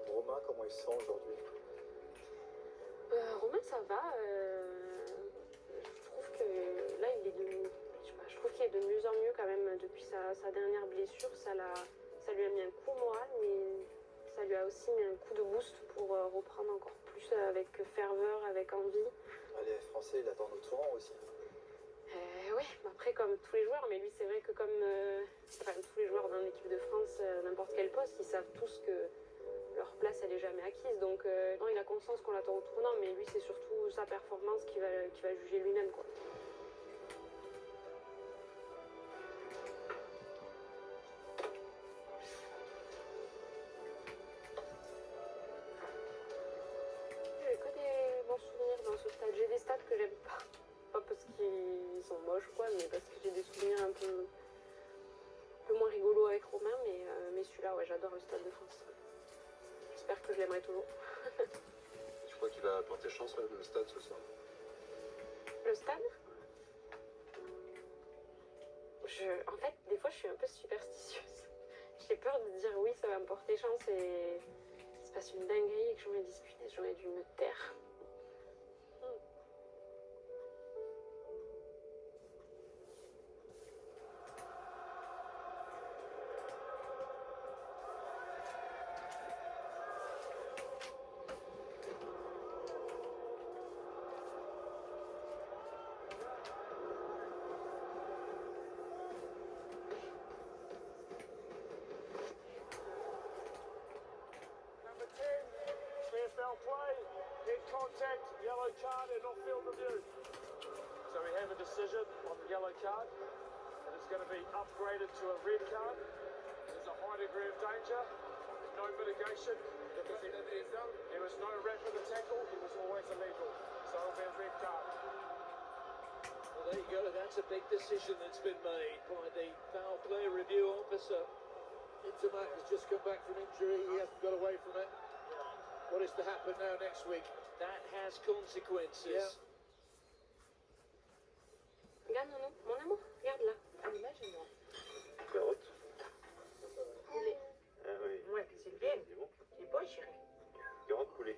G: Romain, comment il se sent aujourd'hui?
B: sa dernière blessure, ça lui a mis un coup au moral, mais ça lui a aussi mis un coup de boost pour reprendre encore plus avec ferveur, avec envie.
J: Les Français, ils attendent au tournant aussi.
B: Oui, après comme tous les joueurs, mais lui c'est vrai que comme tous les joueurs dans l'équipe de France, n'importe quel poste, ils savent tous que leur place elle est jamais acquise. Donc non, il a conscience qu'on l'attend au tournant, mais lui c'est surtout sa performance qui va juger lui-même, quoi. J'ai que des bons souvenirs dans ce stade. J'ai des stades que j'aime pas. Pas parce qu'ils sont moches quoi, mais parce que j'ai des souvenirs un peu moins rigolos avec Romain, mais celui-là, ouais, j'adore le Stade de France. J'espère que je l'aimerai toujours.
P: Je crois qu'il va porter chance le stade ce soir.
B: Le stade En fait, des fois, je suis un peu superstitieuse. J'ai peur de dire oui, ça va me porter chance et il se passe une dinguerie et que j'aurais discuté, j'aurais dû me taire.
T: Play, in contact, yellow card and off-field review. So we have a decision on the yellow card, and it's going to be upgraded to a red card. There's a high degree of danger, no mitigation. There was no rap in the tackle, it was always illegal. So it'll be a red card.
V: Well, there you go, that's a big decision that's been made by the foul play review officer. Intermac has just come back from injury, he hasn't got away from it. What is to happen now next week? That has consequences. Yeah.
B: Regarde mon amour, regarde là, à l'image est noire.
H: Carotte.
B: Poulet.
H: Ah oui.
O: Ouais, c'est bien. C'est beau, chérie.
H: Carotte poulet.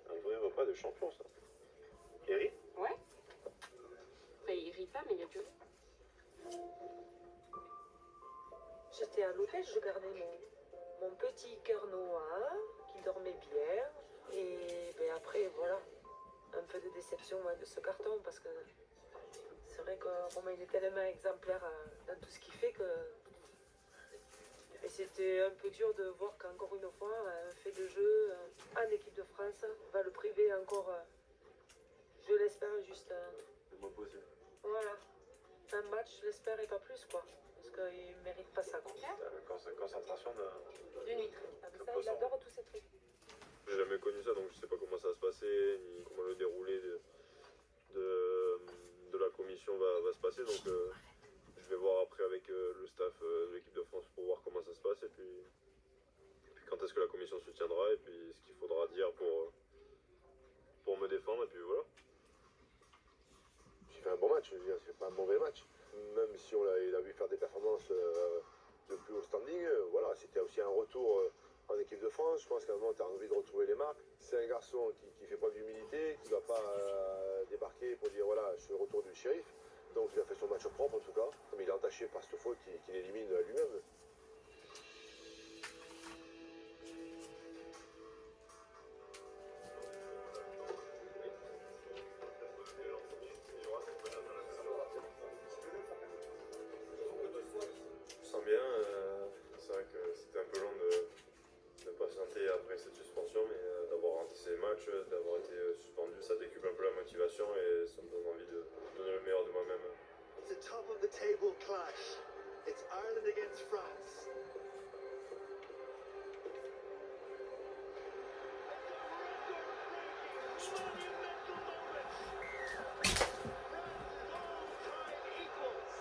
H: Un vrai repas de champion, ça. Il rit?
B: Ouais. Enfin, il rit pas, mais il y a du riz.
O: J'étais à l'hôtel, je gardais mon petit cœur noir qui dormait bien. Et ben après, voilà, un peu de déception de ce carton parce que c'est vrai que Romain il est tellement exemplaire dans tout ce qu'il fait que. Et c'était un peu dur de voir qu'encore une fois, un fait de jeu en équipe de France va le priver encore, je l'espère, juste.
H: Le moins possible.
B: Voilà. Un match, je l'espère, et pas plus, quoi. Parce qu'il ne mérite pas ça, quoi.
H: Concentration
B: De nuit. Ah, mais ça, il adore tous ces trucs.
H: J'ai jamais connu ça, donc je sais pas comment ça va se passer, ni comment le déroulé de la commission va se passer. Donc je vais voir après avec le staff de l'équipe de France pour voir comment ça se passe et puis quand est-ce que la commission se tiendra et puis ce qu'il faudra dire pour me défendre et puis voilà.
F: J'ai fait un bon match, je veux dire, c'est pas un mauvais match. Même si il a vu faire des performances de plus haut standing, voilà, c'était aussi un retour en équipe de France. Je pense qu'à un moment, tu as envie de retrouver les marques. C'est un garçon qui fait preuve d'humilité, qui ne va pas débarquer pour dire voilà, je suis le retour du shérif. Donc il a fait son match propre en tout cas, mais il est entaché par cette faute qu'il élimine lui-même.
H: Je sens bien, c'est vrai que c'était un peu long de patienter après cette suspension, mais d'avoir raté ces matchs, d'avoir été suspendu, ça décuple un peu la motivation et ça me donne envie de donner le meilleur de moi-même.
W: It's a top of the table clash. It's Ireland against France.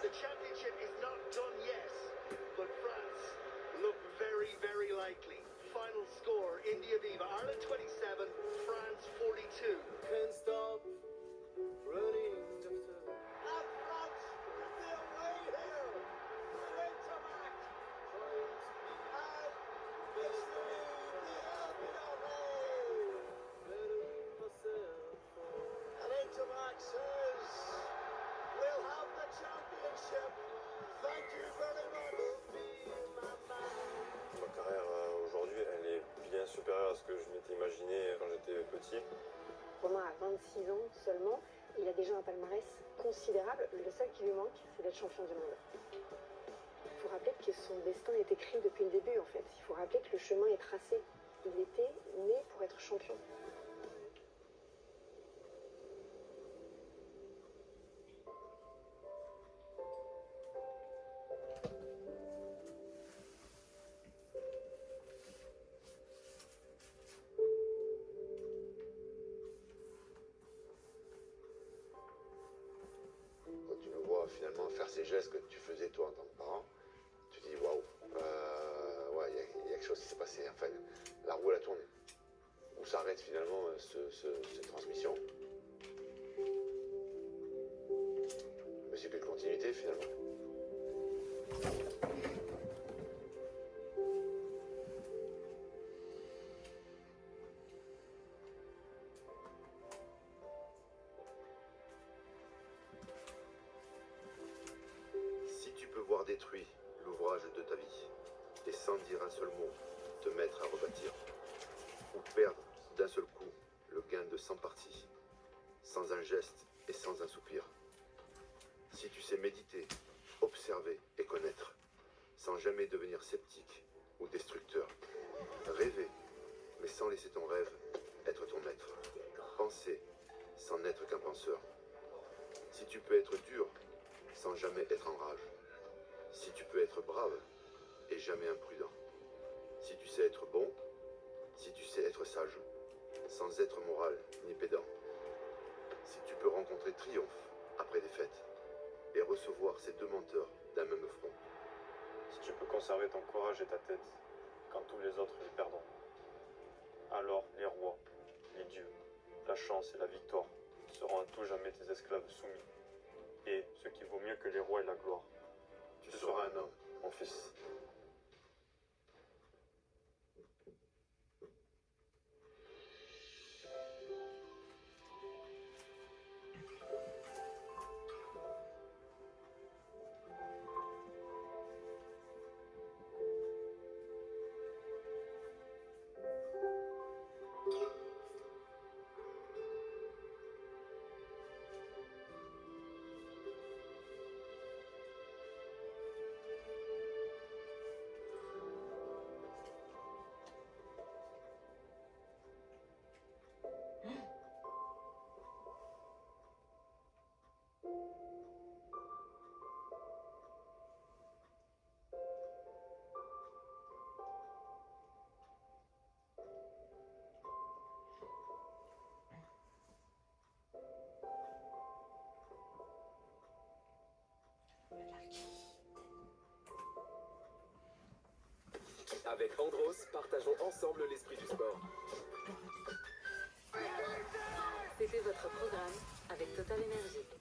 W: The championship is not done yet, but France look very, very likely. Final score, India Viva, Ireland 27, France 42.
T: Can't stop running just to...
H: à ce que je m'étais imaginé quand j'étais petit.
D: Romain a 26 ans seulement, il a déjà un palmarès considérable. Le seul qui lui manque, c'est d'être champion du monde. Il faut rappeler que son destin est écrit depuis le début en fait. Il faut rappeler que le chemin est tracé. Il était né pour être champion.
A: Quand tu le vois finalement faire ces gestes que tu faisais toi en tant que parent, tu te dis waouh, ouais, il y a quelque chose qui s'est passé. Enfin, la roue elle a tourné. Où s'arrête finalement cette transmission. Mais c'est plus de continuité finalement.
K: Si tu peux voir détruit l'ouvrage de ta vie, et sans dire un seul mot, te mettre à rebâtir, ou perdre d'un seul coup le gain de 100 parties, sans un geste et sans un soupir. Si tu sais méditer, observer et connaître, sans jamais devenir sceptique ou destructeur, rêver, mais sans laisser ton rêve être ton maître, penser sans n'être qu'un penseur. Si tu peux être dur, sans jamais être en rage. Si tu peux être brave et jamais imprudent. Si tu sais être bon, si tu sais être sage, sans être moral ni pédant. Si tu peux rencontrer triomphe après défaite et recevoir ces deux menteurs d'un même front.
H: Si tu peux conserver ton courage et ta tête quand tous les autres les perdront. Alors les rois, les dieux, la chance et la victoire seront à tout jamais tes esclaves soumis. Et ce qui vaut mieux que les rois et la gloire, tu seras un homme, mon fils.
M: Avec Andros, partageons ensemble l'esprit du sport.
S: C'était votre programme avec Total Energy.